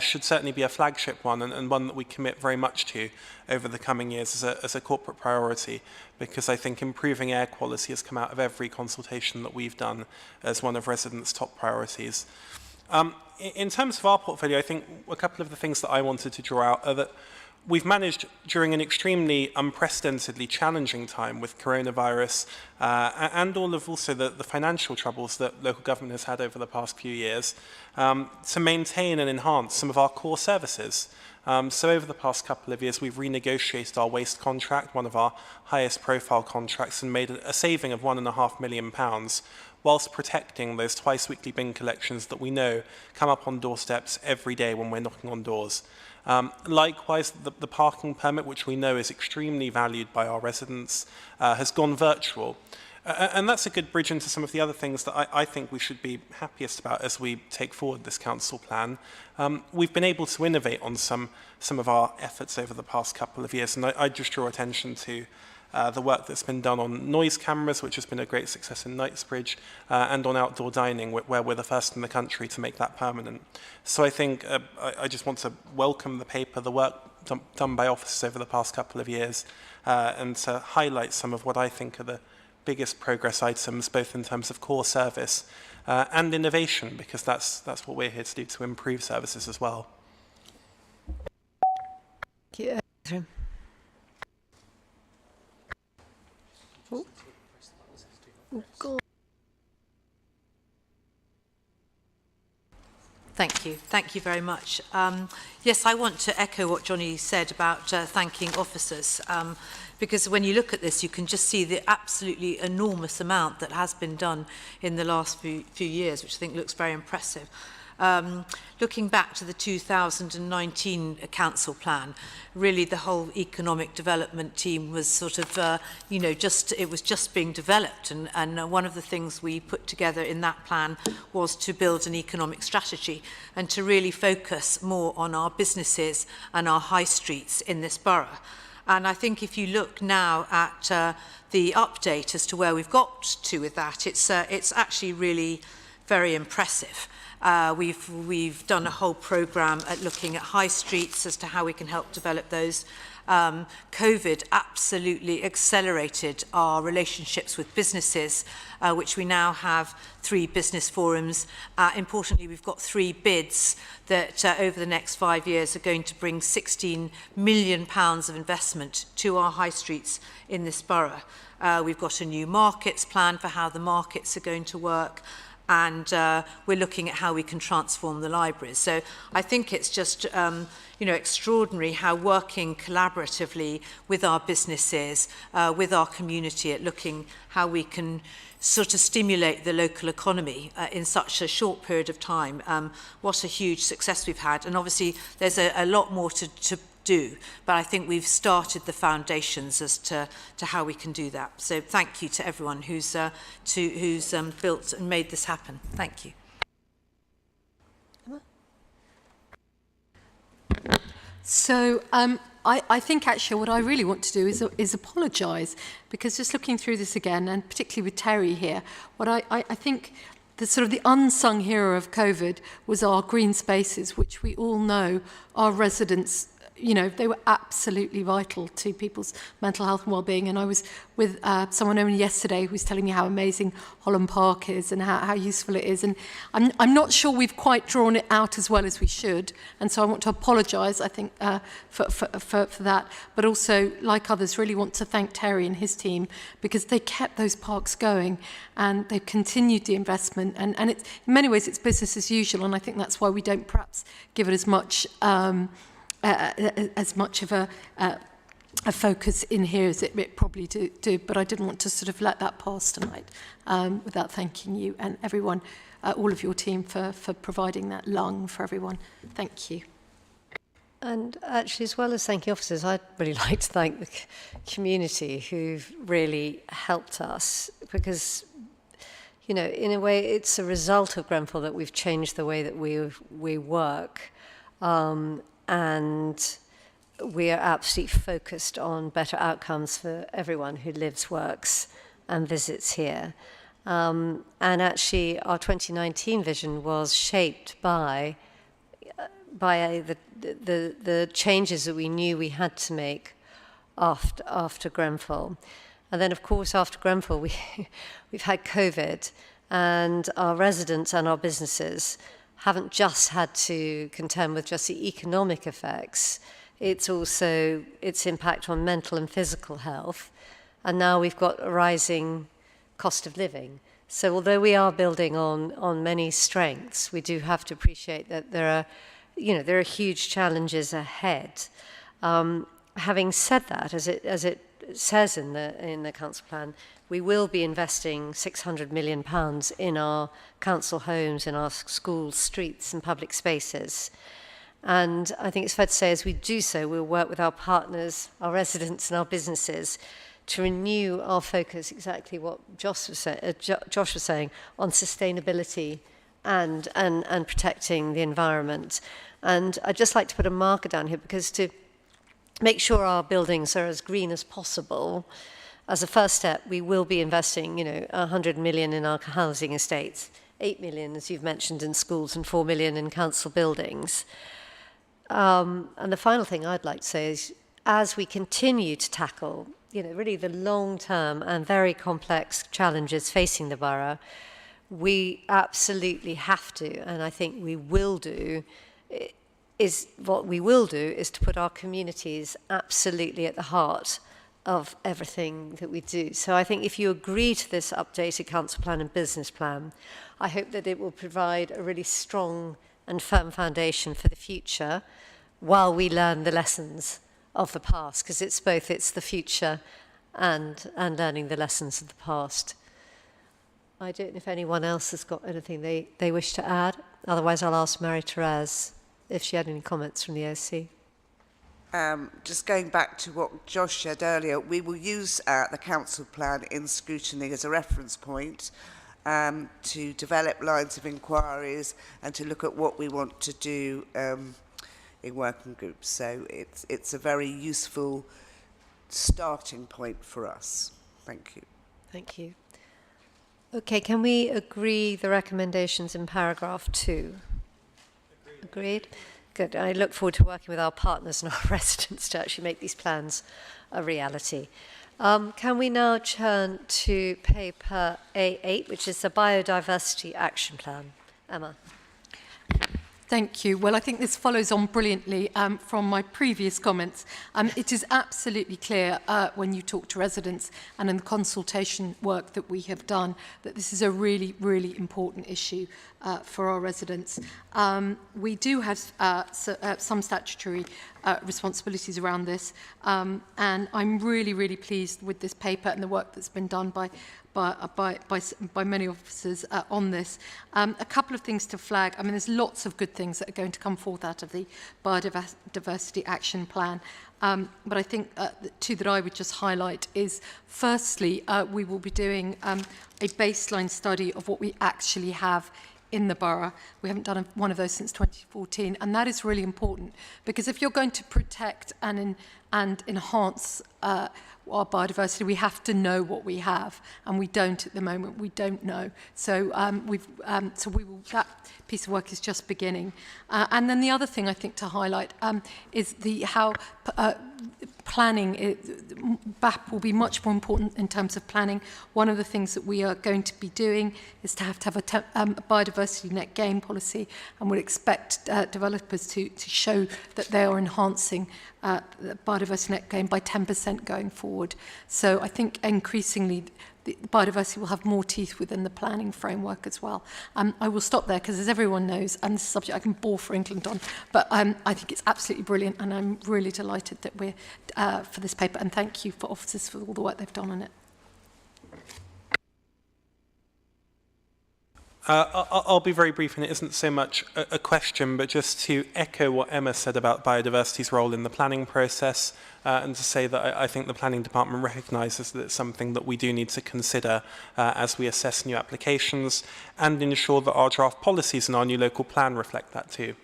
should certainly be a flagship one, and one that we commit very much to over the coming years as a corporate priority, because I think improving air quality has come out of every consultation that we've done as one of residents' top priorities. In terms of our portfolio, I think a couple of the things that I wanted to draw out are that we've managed during an extremely unprecedentedly challenging time with coronavirus and all of also the financial troubles that local government has had over the past few years to maintain and enhance some of our core services. So over the past couple of years, we've renegotiated our waste contract, one of our highest profile contracts, and made a saving of £1.5 million, whilst protecting those twice weekly bin collections that we know come up on doorsteps every day when we're knocking on doors. Likewise, the parking permit, which we know is extremely valued by our residents, has gone virtual. And that's a good bridge into some of the other things that I think we should be happiest about as we take forward this council plan. We've been able to innovate on some of our efforts over the past couple of years, and I just draw attention to the work that's been done on noise cameras, which has been a great success in Knightsbridge, and on outdoor dining, where we're the first in the country to make that permanent. So I think I just want to welcome the paper, the work done by officers over the past couple of years, and to highlight some of what I think are the biggest progress items, both in terms of core service and innovation, because that's what we're here to do, to improve services as well. Thank you. Oh. God. Thank you. Thank you very much. Yes, I want to echo what Johnny said about thanking officers, because when you look at this, you can just see the absolutely enormous amount that has been done in the last few years, which I think looks very impressive. Looking back to the 2019 council plan, really the whole economic development team was sort of, it was just being developed. And one of the things we put together in that plan was to build an economic strategy and to really focus more on our businesses and our high streets in this borough. And I think if you look now at the update as to where we've got to with that, it's actually really very impressive. We've done a whole programme at looking at high streets as to how we can help develop those. COVID absolutely accelerated our relationships with businesses, which we now have 3 business forums. Importantly, we've got 3 bids that over the next 5 years are going to bring £16 million of investment to our high streets in this borough. We've got a new markets plan for how the markets are going to work. And we're looking at how we can transform the libraries. So I think it's just, extraordinary how working collaboratively with our businesses, with our community at looking how we can sort of stimulate the local economy in such a short period of time. What a huge success we've had. And obviously there's a lot more to do, but I think we've started the foundations as to how we can do that. So thank you to everyone who's built and made this happen. Thank you. So I think actually what I really want to do is apologise, because just looking through this again, and particularly with Terry here, what I think the sort of the unsung hero of COVID was our green spaces, which we all know our residents, you know, they were absolutely vital to people's mental health and well-being. And I was with someone only yesterday who was telling me how amazing Holland Park is and how useful it is. And I'm not sure we've quite drawn it out as well as we should. And so I want to apologise, I think, for that. But also, like others, really want to thank Terry and his team, because they kept those parks going and they've continued the investment. And it's, in many ways, it's business as usual. And I think that's why we don't perhaps give it as much of a focus in here as it probably do, but I didn't want to sort of let that pass tonight without thanking you and everyone, all of your team for providing that lung for everyone. Thank you. And actually, as well as thanking officers, I'd really like to thank the community who've really helped us, because, you know, in a way, it's a result of Grenfell that we've changed the way that we work. And we are absolutely focused on better outcomes for everyone who lives, works, and visits here. And actually, our 2019 vision was shaped by the changes that we knew we had to make after Grenfell. And then, of course, after Grenfell, we've had COVID, and our residents and our businesses haven't just had to contend with just the economic effects, it's also its impact on mental and physical health. And now we've got a rising cost of living. So although we are building on many strengths, we do have to appreciate that there are huge challenges ahead. Having said that, as it says in the council plan, we will be investing £600 million in our council homes, in our schools, streets and public spaces. And I think it's fair to say, as we do so, we'll work with our partners, our residents and our businesses to renew our focus, exactly what Josh was saying, on sustainability and protecting the environment. And I'd just like to put a marker down here, because to make sure our buildings are as green as possible, as a first step, we will be investing, 100 million in our housing estates, 8 million, as you've mentioned, in schools, and 4 million in council buildings. And the final thing I'd like to say is, as we continue to tackle, really the long-term and very complex challenges facing the borough, we absolutely have to, and I think we will do, is to put our communities absolutely at the heart of everything that we do. So I think if you agree to this updated council plan and business plan, I hope that it will provide a really strong and firm foundation for the future while we learn the lessons of the past, because it's the future and learning the lessons of the past. I don't know if anyone else has got anything they wish to add. Otherwise, I'll ask Marie-Therese if she had any comments from the OC. Just going back to what Josh said earlier, we will use the council plan in scrutiny as a reference point to develop lines of inquiries and to look at what we want to do in working groups. So it's a very useful starting point for us. Thank you. Thank you. Okay, can we agree the recommendations in paragraph 2? Agreed? Good. I look forward to working with our partners and our residents to actually make these plans a reality. Can we now turn to paper A8, which is the Biodiversity Action Plan? Emma. Thank you. Well, I think this follows on brilliantly from my previous comments. It is absolutely clear when you talk to residents and in the consultation work that we have done that this is a really, really important issue for our residents. We do have some statutory responsibilities around this, and I'm really, really pleased with this paper and the work that's been done by many officers on this. A couple of things to flag. I mean, there's lots of good things that are going to come forth out of the Biodiversity Action Plan. But I think the two that I would just highlight is, firstly, we will be doing a baseline study of what we actually have in the borough. We haven't done one of those since 2014, and that is really important, because if you're going to protect and enhance our biodiversity, we have to know what we have, and we don't at the moment. We don't know. So that piece of work is just beginning. And then the other thing I think to highlight is how planning, BAP will be much more important in terms of planning. One of the things that we are going to be doing is to have a biodiversity net gain policy, and we'll expect developers to show that they are enhancing the biodiversity net gain by 10% going forward. So I think increasingly the biodiversity will have more teeth within the planning framework as well. I will stop there because, as everyone knows, and this is a subject I can bore for England on, but I think it's absolutely brilliant, and I'm really delighted that we're for this paper, and thank you for officers for all the work they've done on it. I'll be very brief, and it isn't so much a question, but just to echo what Emma said about biodiversity's role in the planning process, and to say that I think the planning department recognises that it's something that we do need to consider as we assess new applications, and ensure that our draft policies and our new local plan reflect that too.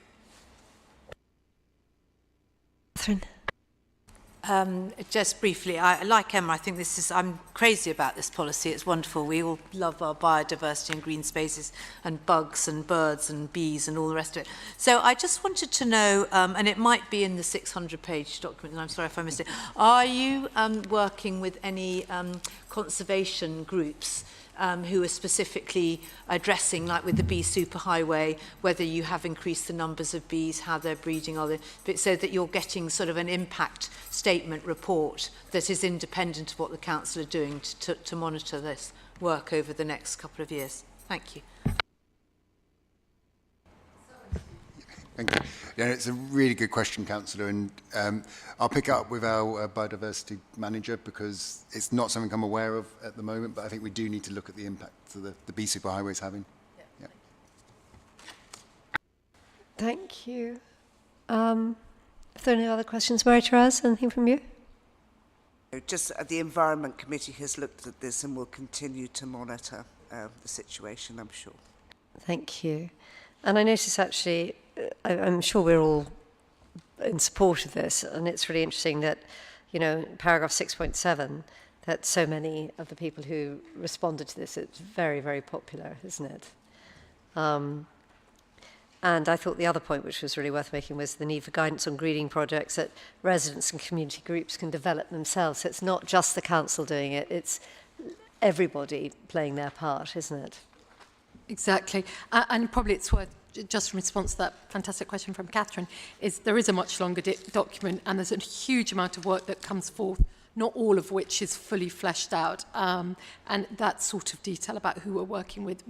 Catherine. Just briefly, like Emma, I think I'm crazy about this policy. It's wonderful. We all love our biodiversity and green spaces and bugs and birds and bees and all the rest of it. So I just wanted to know, and it might be in the 600-page document, and I'm sorry if I missed it, are you working with any conservation groups who are specifically addressing, like with the bee superhighway, whether you have increased the numbers of bees, how they're breeding, so that you're getting sort of an impact statement report that is independent of what the council are doing to monitor this work over the next couple of years? Thank you. Thank you. Yeah, it's a really good question, Councillor, and I'll pick it up with our biodiversity manager, because it's not something I'm aware of at the moment, but I think we do need to look at the impact that the bee superhighway is having. Yeah. Thank you. If there are any other questions, Marie-Therese, anything from you? Just the Environment Committee has looked at this and will continue to monitor the situation, I'm sure. Thank you. And I notice actually, I'm sure we're all in support of this, and it's really interesting that, you know, paragraph 6.7, that so many of the people who responded to this, it's very, very popular, isn't it? And I thought the other point which was really worth making was the need for guidance on greening projects that residents and community groups can develop themselves. So it's not just the council doing it, it's everybody playing their part, isn't it? Exactly. And probably it's worth, just in response to that fantastic question from Catherine, is there is a much longer document, and there's a huge amount of work that comes forth, not all of which is fully fleshed out. And that sort of detail about who we're working with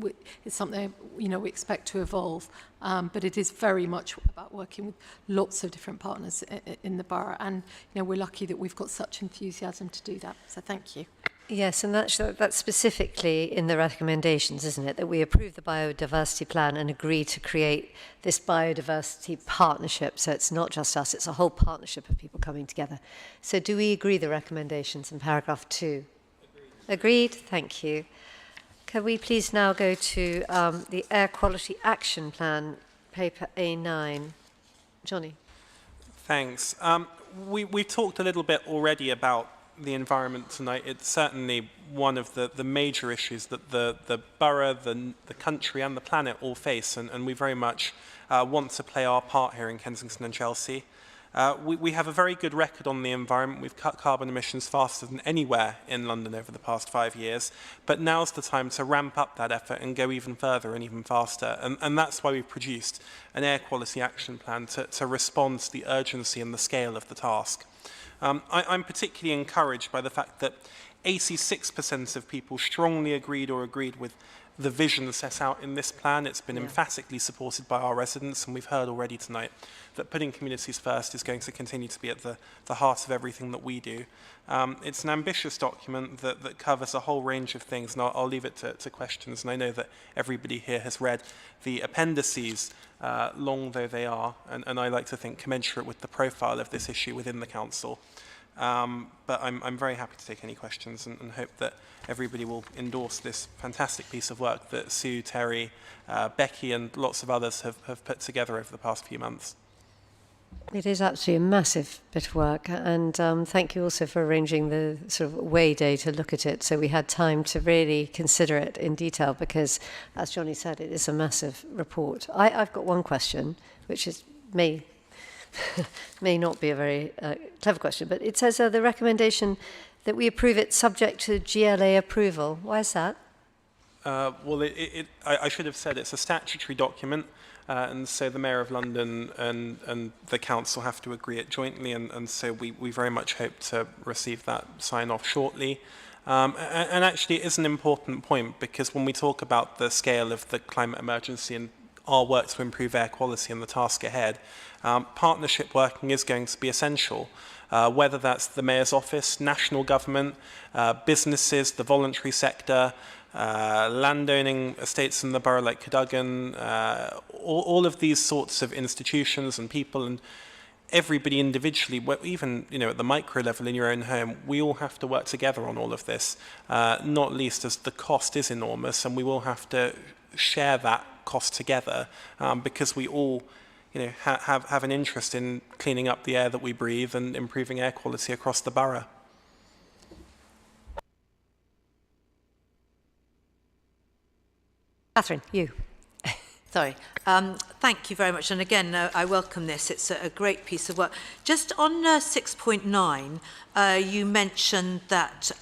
is something, you know, we expect to evolve. But it is very much about working with lots of different partners in the borough. And, you know, we're lucky that we've got such enthusiasm to do that. So thank you. Yes, and that's specifically in the recommendations, isn't it? That we approve the biodiversity plan and agree to create this biodiversity partnership. So it's not just us, it's a whole partnership of people coming together. So do we agree the recommendations in paragraph 2? Agreed? Thank you. Can we please now go to the Air Quality Action Plan, paper A9. Johnny. Thanks. We've talked a little bit already about the environment tonight. It's certainly one of the major issues that the borough, the country and the planet all face, and we very much want to play our part here in Kensington and Chelsea. We have a very good record on the environment. We've cut carbon emissions faster than anywhere in London over the past 5 years, but now's the time to ramp up that effort and go even further and even faster, and that's why we've produced an air quality action plan to respond to the urgency and the scale of the task. I'm particularly encouraged by the fact that 86% of people strongly agreed with the vision set out in this plan. It's been emphatically supported by our residents, and we've heard already tonight that putting communities first is going to continue to be at the heart of everything that we do. It's an ambitious document that covers a whole range of things, and I'll leave it to questions, and I know that everybody here has read the appendices, long though they are, and I like to think commensurate with the profile of this issue within the council. But I'm very happy to take any questions and hope that everybody will endorse this fantastic piece of work that Sue, Terry, Becky and lots of others have put together over the past few months. It is actually a massive bit of work, and thank you also for arranging the sort of away day to look at it, so we had time to really consider it in detail, because, as Johnny said, it is a massive report. I've got one question, which is may not be a very clever question, but it says the recommendation that we approve it subject to GLA approval. Why is that? Well, I should have said it's a statutory document. And so the Mayor of London and the Council have to agree it jointly, and so we very much hope to receive that sign-off shortly. And actually it is an important point, because when we talk about the scale of the climate emergency and our work to improve air quality and the task ahead, partnership working is going to be essential. Whether that's the Mayor's office, national government, businesses, the voluntary sector, landowning estates in the borough like Cadogan, all of these sorts of institutions and people, and everybody individually, even at the micro level in your own home, we all have to work together on all of this, not least as the cost is enormous, and we will have to share that cost together, because we all have an interest in cleaning up the air that we breathe and improving air quality across the borough. Catherine, you. Sorry. Thank you very much. And again, I welcome this. It's a great piece of work. Just on 6.9, you mentioned that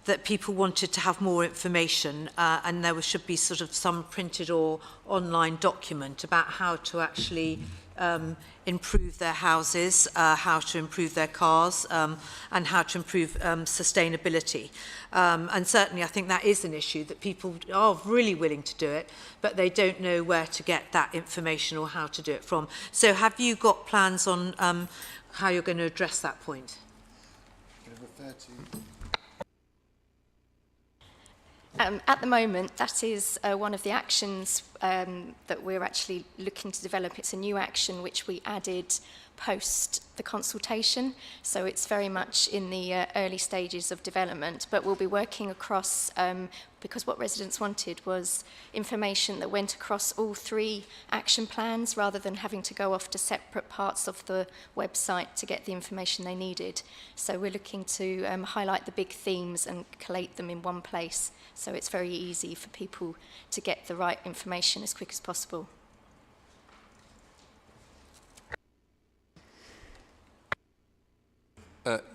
that people wanted to have more information, and there should be sort of some printed or online document about how to actually improve their houses, how to improve their cars, and how to improve sustainability. And certainly I think that is an issue, that people are really willing to do it, but they don't know where to get that information or how to do it from. So have you got plans on how you're going to address that point? Can I refer to... At the moment, that is one of the actions that we're actually looking to develop. It's a new action which we added post the consultation, so it's very much in the early stages of development, but we'll be working across, because what residents wanted was information that went across all 3 action plans rather than having to go off to separate parts of the website to get the information they needed. So we're looking to highlight the big themes and collate them in one place, so it's very easy for people to get the right information as quick as possible.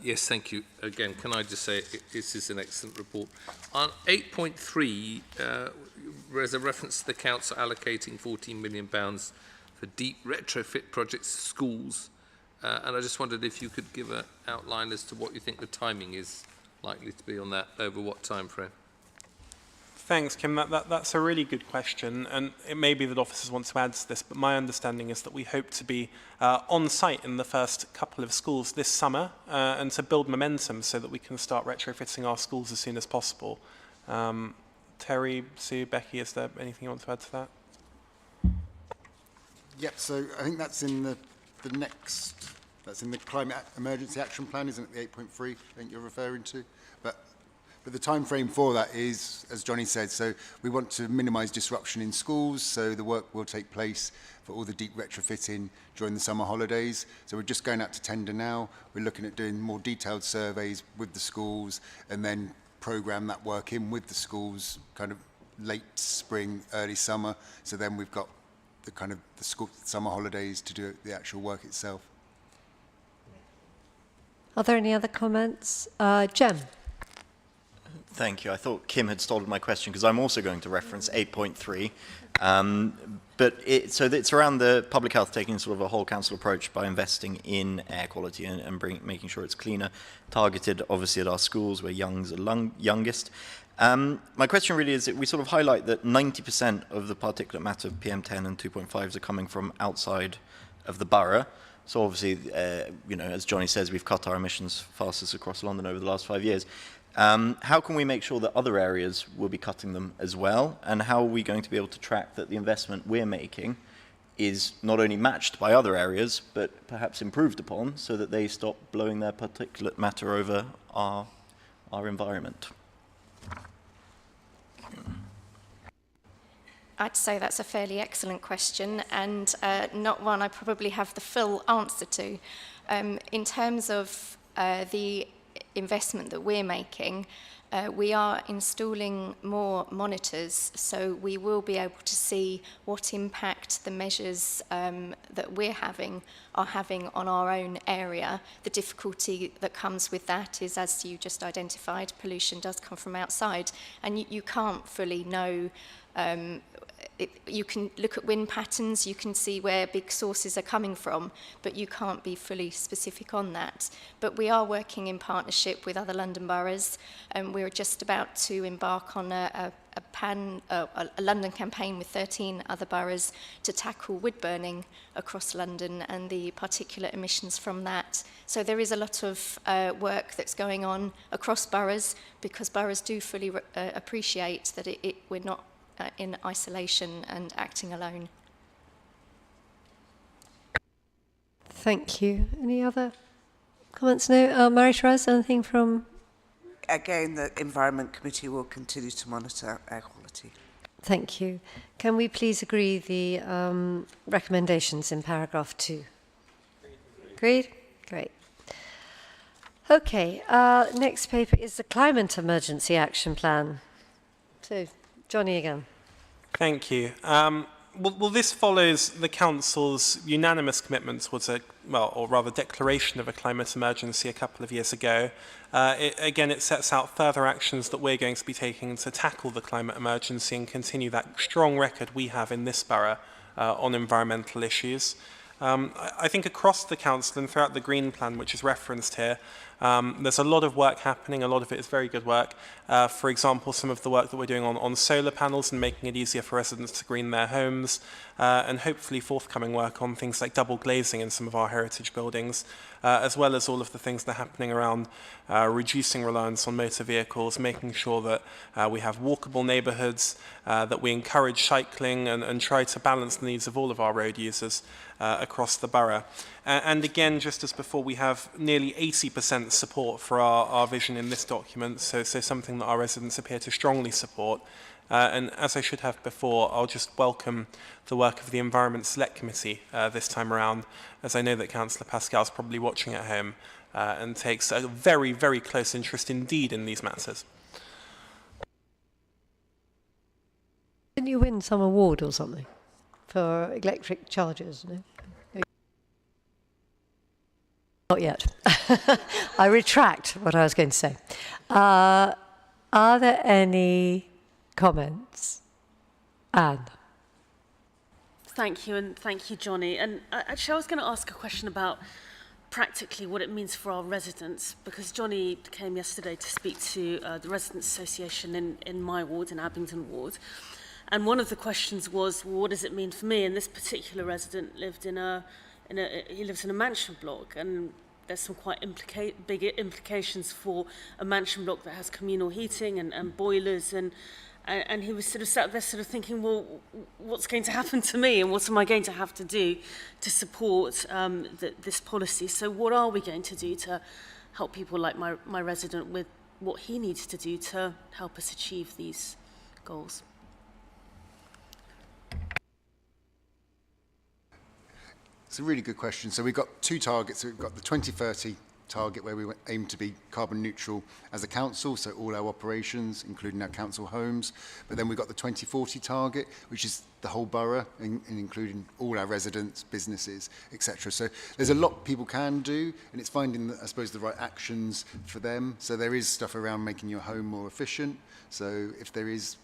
Yes, thank you. Again, can I just say this is an excellent report. On 8.3, there's a reference to the Council allocating £14 million for deep retrofit projects to schools. And I just wondered if you could give an outline as to what you think the timing is likely to be on that, over what time frame. Thanks, Kim. That's a really good question, and it may be that officers want to add to this, but my understanding is that we hope to be on site in the first couple of schools this summer, and to build momentum so that we can start retrofitting our schools as soon as possible. Terry, Sue, Becky, is there anything you want to add to that? Yep, so I think that's in the next, that's in the Climate Emergency Action Plan, isn't it, the 8.3 I think you're referring to? But the time frame for that is, as Johnny said, so we want to minimise disruption in schools, so the work will take place for all the deep retrofitting during the summer holidays. So we're just going out to tender now. We're looking at doing more detailed surveys with the schools and then programme that work in with the schools kind of late spring, early summer. So then we've got the kind of the school summer holidays to do the actual work itself. Are there any other comments? Jem? Thank you. I thought Kim had stolen my question because I'm also going to reference 8.3. But it's around the public health taking sort of a whole council approach by investing in air quality and making sure it's cleaner, targeted obviously at our schools where youngs are youngest. My question really is that we sort of highlight that 90% of the particulate matter of PM10 and 2.5s are coming from outside of the borough. So obviously, as Johnny says, we've cut our emissions fastest across London over the last 5 years. How can we make sure that other areas will be cutting them as well? And how are we going to be able to track that the investment we're making is not only matched by other areas, but perhaps improved upon so that they stop blowing their particulate matter over our environment? I'd say that's a fairly excellent question and not one I probably have the full answer to. In terms of the investment that we're making, we are installing more monitors, so we will be able to see what impact the measures that we're having are having on our own area. The difficulty that comes with that is, as you just identified, pollution does come from outside, and you can't fully know. You can look at wind patterns, you can see where big sources are coming from, but you can't be fully specific on that. But we are working in partnership with other London boroughs, and we're just about to embark on a London campaign with 13 other boroughs to tackle wood burning across London and the particulate emissions from that. So there is a lot of work that's going on across boroughs, because boroughs do fully appreciate that we're not in isolation and acting alone. Thank you. Any other comments? No? Marie-Therese, anything from... Again, the Environment Committee will continue to monitor air quality. Thank you. Can we please agree the recommendations in paragraph 2? Agreed? Great. Okay, next paper is the Climate Emergency Action Plan. So, Johnny again. Thank you. Well, this follows the Council's unanimous commitment towards or rather declaration of a climate emergency a couple of years ago. It sets out further actions that we're going to be taking to tackle the climate emergency and continue that strong record we have in this borough on environmental issues. I think across the Council and throughout the Green Plan, which is referenced here, there's a lot of work happening. A lot of it is very good work. For example, some of the work that we're doing on solar panels and making it easier for residents to green their homes, and hopefully forthcoming work on things like double glazing in some of our heritage buildings, as well as all of the things that are happening around reducing reliance on motor vehicles, making sure that we have walkable neighbourhoods, that we encourage cycling and try to balance the needs of all of our road users across the borough. And again, just as before, we have nearly 80% support for our vision in this document, so something that our residents appear to strongly support. And as I should have before, I'll just welcome the work of the Environment Select Committee this time around, as I know that Councillor Pascal's probably watching at home and takes a very, very close interest indeed in these matters. Didn't you win some award or something for electric chargers? No? Not yet. I retract what I was going to say. Are there any comments? Anne? Thank you, and thank you, Johnny. And actually, I was going to ask a question about practically what it means for our residents, because Johnny came yesterday to speak to the Residents Association in my ward, in Abingdon ward. And one of the questions was, well, what does it mean for me? And this particular resident he lives in a mansion block, and there's some quite big implications for a mansion block that has communal heating and boilers, and he was sort of sat there sort of thinking, well, what's going to happen to me, and what am I going to have to do to support this policy? So what are we going to do to help people like my resident with what he needs to do to help us achieve these goals? It's a really good question. So we've got two targets. So we've got the 2030 target where we aim to be carbon neutral as a council, so all our operations, including our council homes. But then we've got the 2040 target, which is the whole borough, and including all our residents, businesses, etc. So there's a lot people can do, and it's finding, I suppose, the right actions for them. So there is stuff around making your home more efficient. So if there is...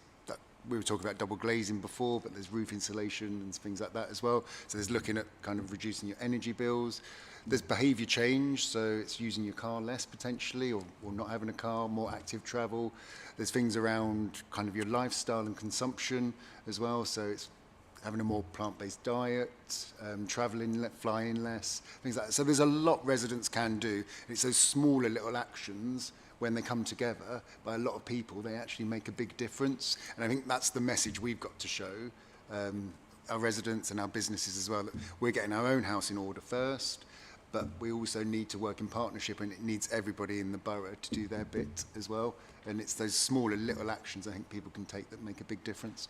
We were talking about double glazing before, but there's roof insulation and things like that as well. So there's looking at kind of reducing your energy bills. There's behaviour change, so it's using your car less potentially, or not having a car, more active travel. There's things around kind of your lifestyle and consumption as well. So it's having a more plant-based diet, travelling, flying less, things like that. So there's a lot residents can do. It's those smaller little actions, when they come together by a lot of people, they actually make a big difference. And I think that's the message we've got to show our residents and our businesses as well that we're getting our own house in order first, but we also need to work in partnership, and it needs everybody in the borough to do their bit as well. And it's those smaller little actions I think people can take that make a big difference.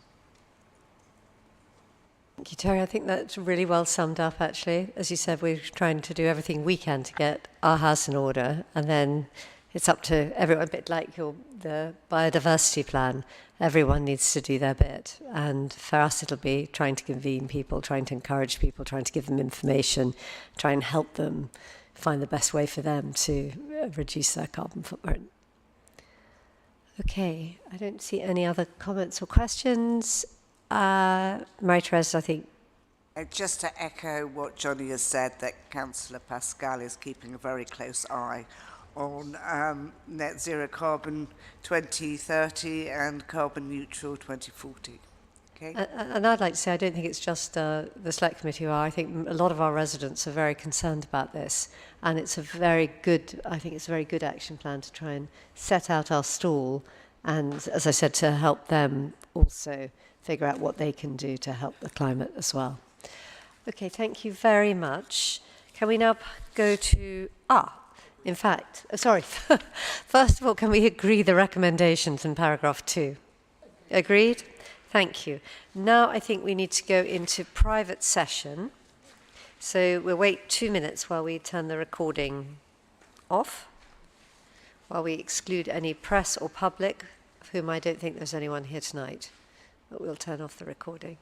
Thank you, Terry. I think that's really well summed up, actually. As you said, we're trying to do everything we can to get our house in order, and then it's up to everyone, a bit like the biodiversity plan. Everyone needs to do their bit. And for us, it'll be trying to convene people, trying to encourage people, trying to give them information, try and help them find the best way for them to reduce their carbon footprint. Okay, I don't see any other comments or questions. Marie-Therese, I think. Just to echo what Johnny has said, that Councillor Pascal is keeping a very close eye on net zero carbon 2030 and carbon neutral 2040. Okay. And I'd like to say, I don't think it's just the Select Committee who are. I think a lot of our residents are very concerned about this, and it's a very good, I think it's a very good action plan to try and set out our stall, and as I said, to help them also figure out what they can do to help the climate as well. Okay, thank you very much. Can we now go to, in fact, sorry, first of all, can we agree the recommendations in paragraph 2? Agreed? Thank you. Now I think we need to go into private session. So we'll wait 2 minutes while we turn the recording off, while we exclude any press or public, of whom I don't think there's anyone here tonight. But we'll turn off the recording.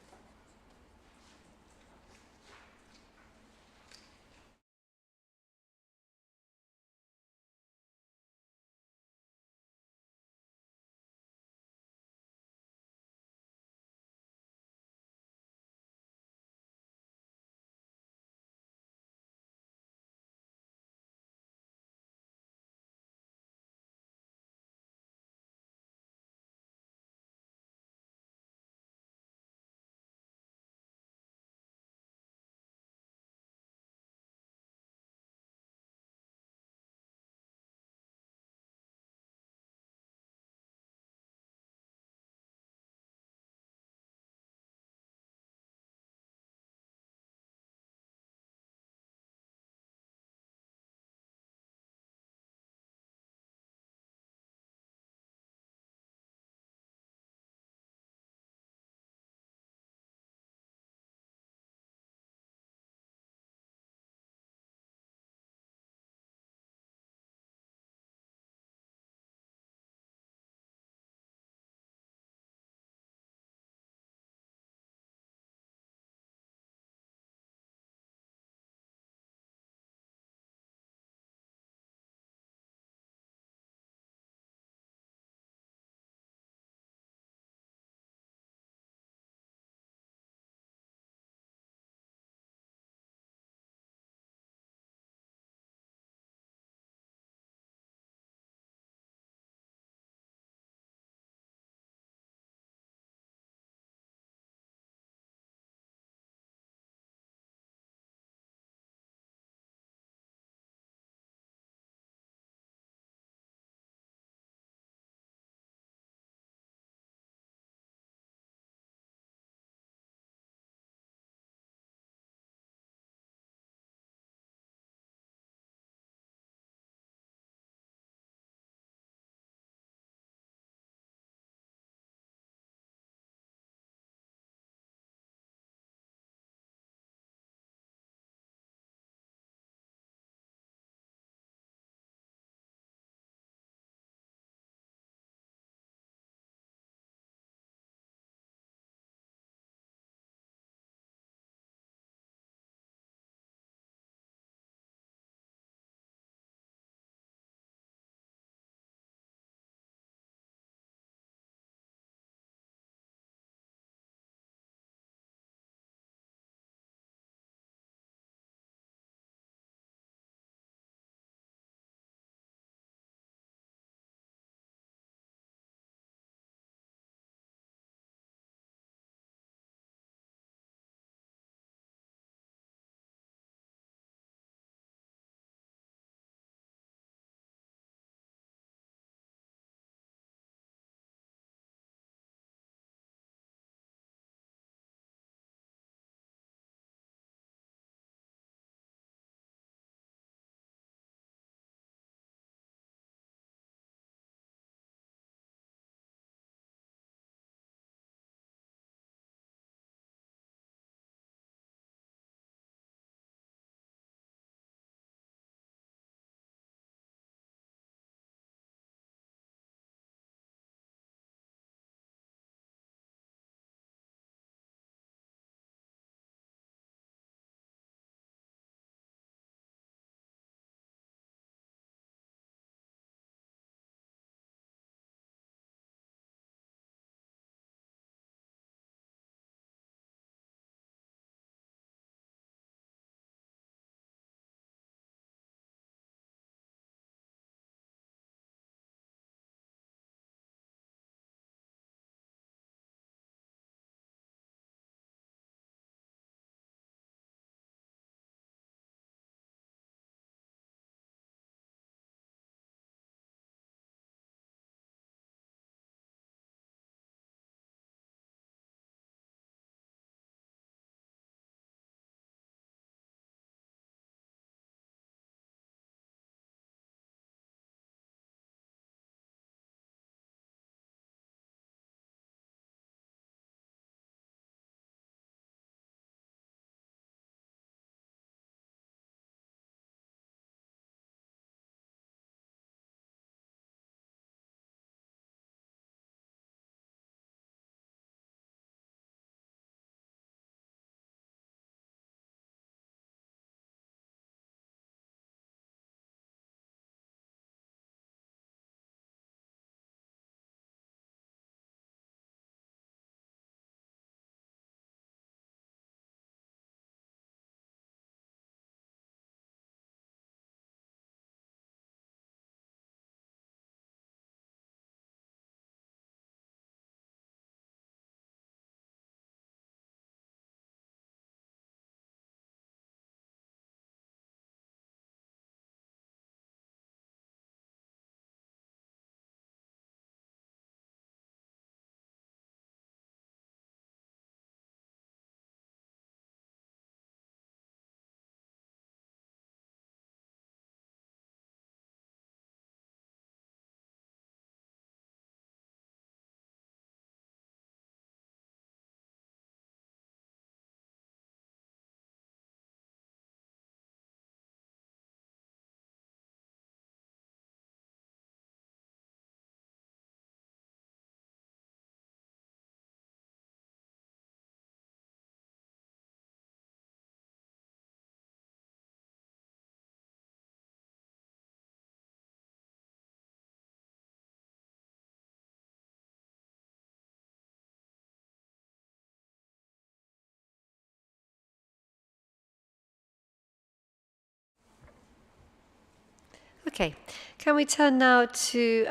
Okay, can we turn now to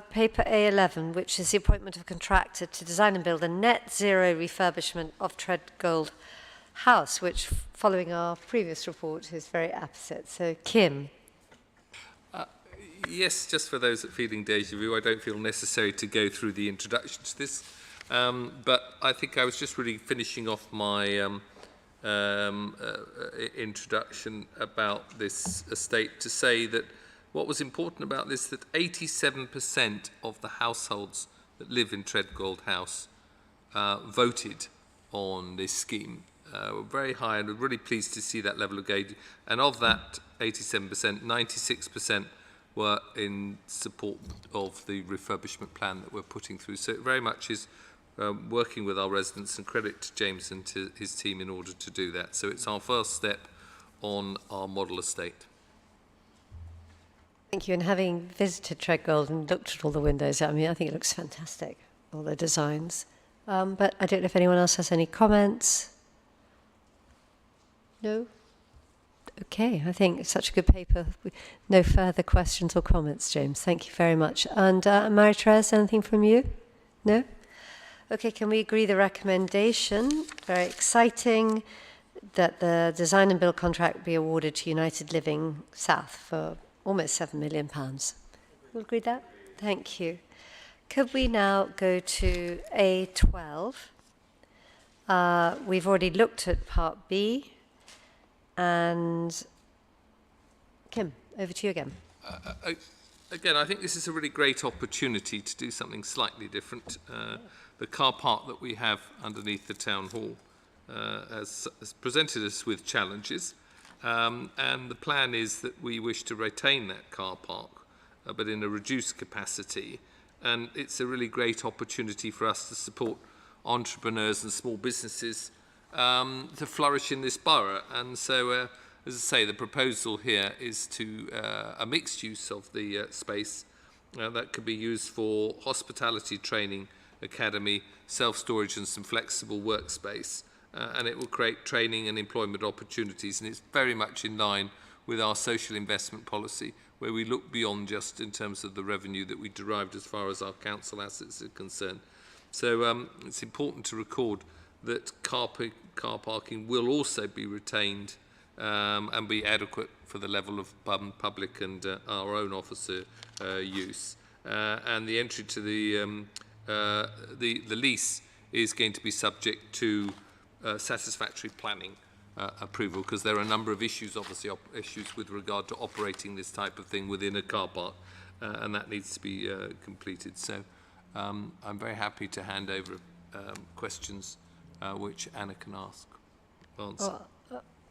paper A11, which is the appointment of a contractor to design and build a net zero refurbishment of Treadgold House, which, following our previous report, is very apposite. So, Kim. Yes, just for those that are feeling deja vu, I don't feel necessary to go through the introduction to this, but I think I was just really finishing off my introduction about this estate to say that what was important about this, that 87% of the households that live in Treadgold House voted on this scheme. We're very high, and we're really pleased to see that level of engagement. And of that 87%, 96% were in support of the refurbishment plan that we're putting through. So it very much is working with our residents, and credit to James and to his team in order to do that. So it's our first step on our model estate. Thank you. And having visited Treadgold and looked at all the windows, I mean, I think it looks fantastic, all the designs. But I don't know if anyone else has any comments. No? Okay, I think it's such a good paper. No further questions or comments, James. Thank you very much. And Marie-Therese, anything from you? No? Okay, can we agree the recommendation? Very exciting that the design and build contract be awarded to United Living South for almost £7 million. We'll agree that? Thank you. Could we now go to A12? We've already looked at Part B. And Kim, over to you again. Again, I think this is a really great opportunity to do something slightly different. The car park that we have underneath the town hall has presented us with challenges, and the plan is that we wish to retain that car park, but in a reduced capacity. And it's a really great opportunity for us to support entrepreneurs and small businesses to flourish in this borough. And so, as I say, the proposal here is to a mixed use of the space that could be used for hospitality training academy, self-storage and some flexible workspace. And it will create training and employment opportunities. And it's very much in line with our social investment policy, where we look beyond just in terms of the revenue that we derived as far as our council assets are concerned. So it's important to record that car parking will also be retained and be adequate for the level of public and our own officer use. And the entry to the lease is going to be subject to satisfactory planning approval, because there are a number of issues, obviously issues with regard to operating this type of thing within a car park, and that needs to be completed. So I'm very happy to hand over questions which Anna can answer. Well,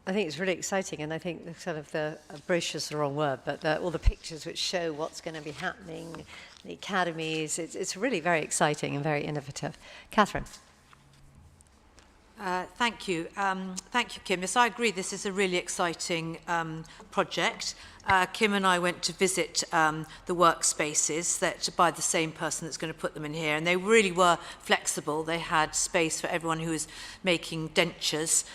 I think it's really exciting, and I think the brochure's the wrong word, but all the pictures which show what's going to be happening, the academies, it's really very exciting and very innovative. Catherine. Thank you. Thank you, Kim. Yes, I agree. This is a really exciting project. Kim and I went to visit the workspaces that by the same person that's going to put them in here, and they really were flexible. They had space for everyone who was making dentures,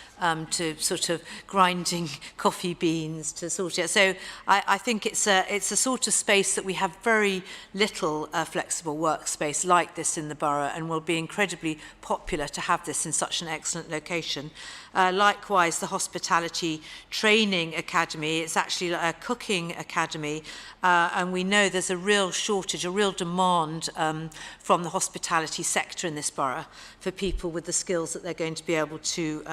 to sort of grinding coffee beans, to sort it. So I think it's a sort of space that we have very little flexible workspace like this in the borough, and will be incredibly popular to have this in such an excellent location. Likewise, the Hospitality Training Academy, it's actually a cooking academy, and we know there's a real shortage, a real demand from the hospitality sector in this borough for people with the skills that they're going to be able to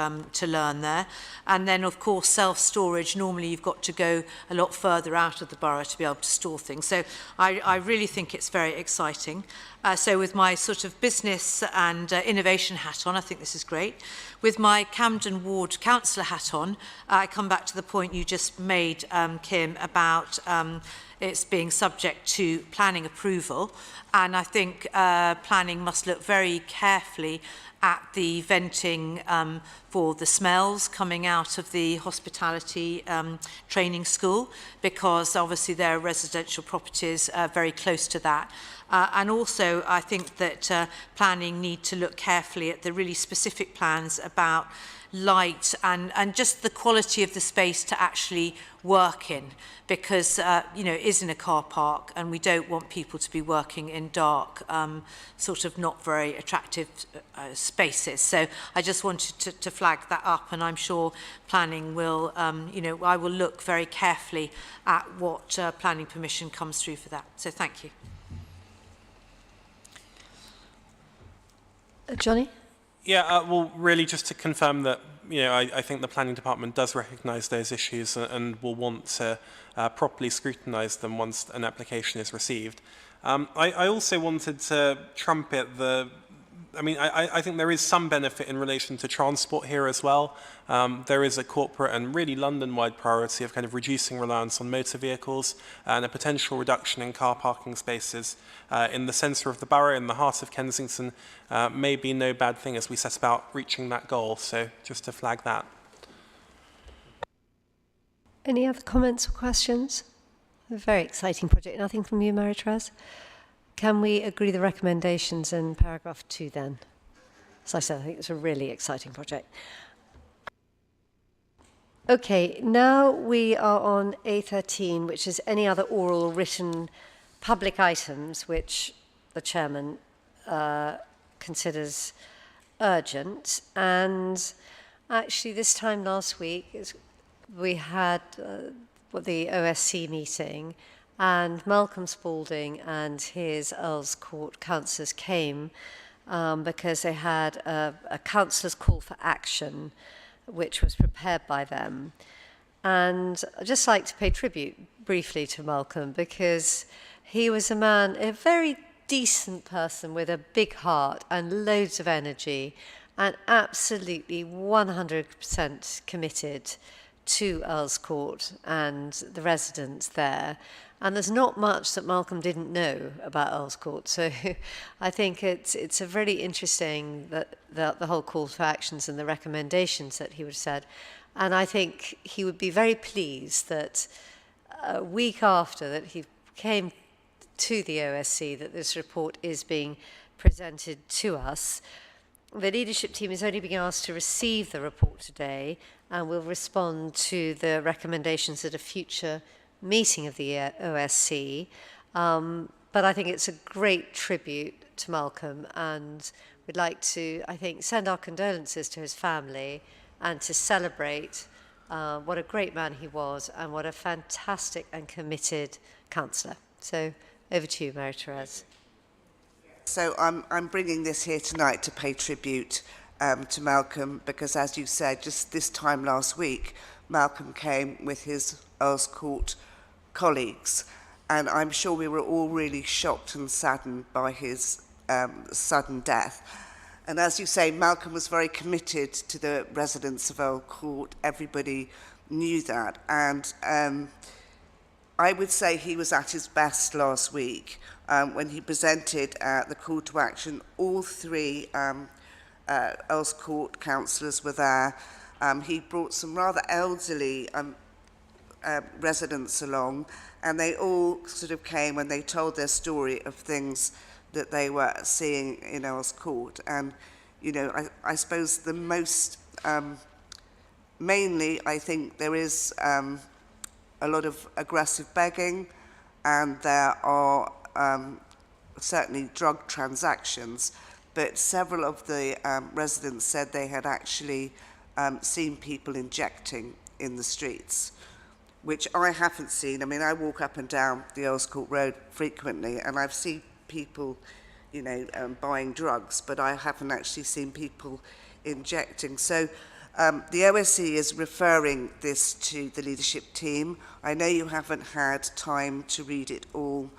learn there. And then, of course, self-storage. Normally, you've got to go a lot further out of the borough to be able to store things. So I really think it's very exciting. So with my sort of business and innovation hat on, I think this is great. With my Camden Ward councillor hat on, I come back to the point you just made, Kim, about it's being subject to planning approval. And I think planning must look very carefully at the venting for the smells coming out of the hospitality training school, because obviously there are residential properties very close to that. And also, I think that planning need to look carefully at the really specific plans about light and just the quality of the space to actually work in, because, you know, is in a car park, and we don't want people to be working in dark, sort of not very attractive spaces. So I just wanted to flag that up, and I'm sure planning will, I will look very carefully at what planning permission comes through for that. So thank you. Johnny? Yeah, well, really just to confirm that, I think the planning department does recognise those issues and will want to properly scrutinise them once an application is received. I also wanted to trumpet I think there is some benefit in relation to transport here as well. There is a corporate and really London-wide priority of kind of reducing reliance on motor vehicles and a potential reduction in car parking spaces in the centre of the borough, in the heart of Kensington, may be no bad thing as we set about reaching that goal. So just to flag that. Any other comments or questions? A very exciting project. Nothing from you, Mary-Therese? Can we agree the recommendations in paragraph 2 then? As I said, I think it's a really exciting project. Okay, now we are on A13, which is any other oral or written public items which the chairman considers urgent. And actually this time last week we had the OSC meeting, and Malcolm Spalding and his Earls Court councillors came because they had a councillor's call for action which was prepared by them. And I'd just like to pay tribute briefly to Malcolm, because he was a very decent person with a big heart and loads of energy, and absolutely 100% committed to Earls Court and the residents there. And there's not much that Malcolm didn't know about Earls Court. So I think it's a really interesting that the whole call for actions and the recommendations that he would have said. And I think he would be very pleased that a week after that he came to the OSC, that this report is being presented to us. The leadership team is only being asked to receive the report today, and will respond to the recommendations at a future meeting of the OSC. But I think it's a great tribute to Malcolm, and we'd like to, I think, send our condolences to his family and to celebrate what a great man he was and what a fantastic and committed councillor. So over to you, Mary-Therese. So I'm bringing this here tonight to pay tribute to Malcolm, because as you said, just this time last week, Malcolm came with his Earls Court colleagues, and I'm sure we were all really shocked and saddened by his sudden death. And as you say, Malcolm was very committed to the residents of Earls Court. Everybody knew that, and I would say he was at his best last week when he presented the call to action. All three Earls Court councillors were there. He brought some rather elderly residents along, and they all sort of came and they told their story of things that they were seeing in Earls Court. And, I suppose the most, mainly, I think there is a lot of aggressive begging, and there are certainly drug transactions, but several of the residents said they had actually seen people injecting in the streets, which I haven't seen. I mean, I walk up and down the Earls Court Road frequently, and I've seen people, buying drugs, but I haven't actually seen people injecting. So the OSC is referring this to the leadership team. I know you haven't had time to read it all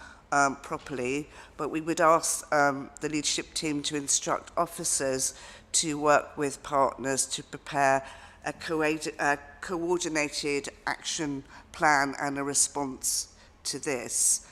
properly, but we would ask the leadership team to instruct officers to work with partners to prepare a coordinated action plan and a response to this.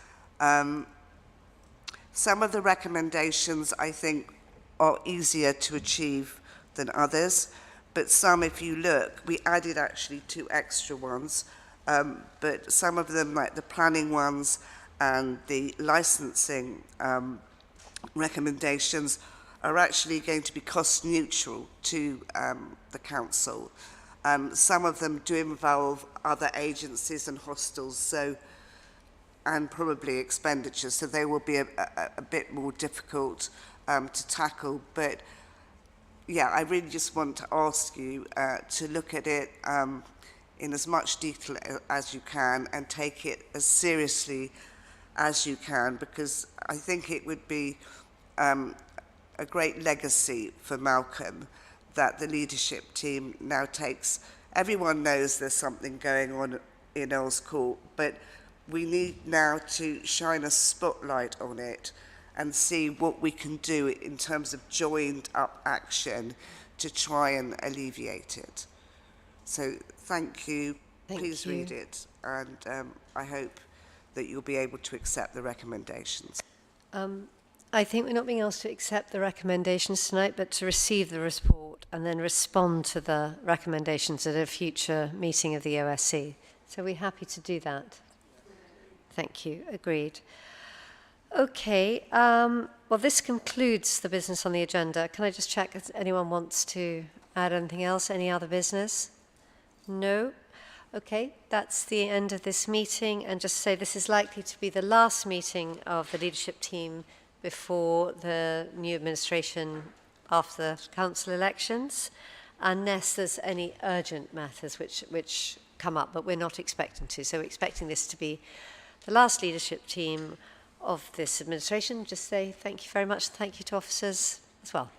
Some of the recommendations, I think, are easier to achieve than others, but some, if you look, we added actually 2 extra ones, but some of them, like the planning ones and the licensing recommendations, are actually going to be cost neutral to the council. Some of them do involve other agencies and hostels, so and probably expenditure, so they will be a bit more difficult to tackle. But yeah, I really just want to ask you to look at it in as much detail as you can and take it as seriously as you can, because I think it would be a great legacy for Malcolm that the leadership team now takes. Everyone knows there's something going on in Earl's Court, but we need now to shine a spotlight on it and see what we can do in terms of joined up action to try and alleviate it. So thank you. Please read it, and I hope that you'll be able to accept the recommendations. I think we're not being asked to accept the recommendations tonight, but to receive the report and then respond to the recommendations at a future meeting of the OSC. So we're happy to do that. Thank you. Agreed. Okay. Well, this concludes the business on the agenda. Can I just check if anyone wants to add anything else? Any other business? No? Okay. That's the end of this meeting. And just say this is likely to be the last meeting of the leadership team before the new administration after the council elections, unless there's any urgent matters which come up, but we're not expecting to. So we're expecting this to be the last leadership team of this administration. Just say thank you very much. Thank you to officers as well.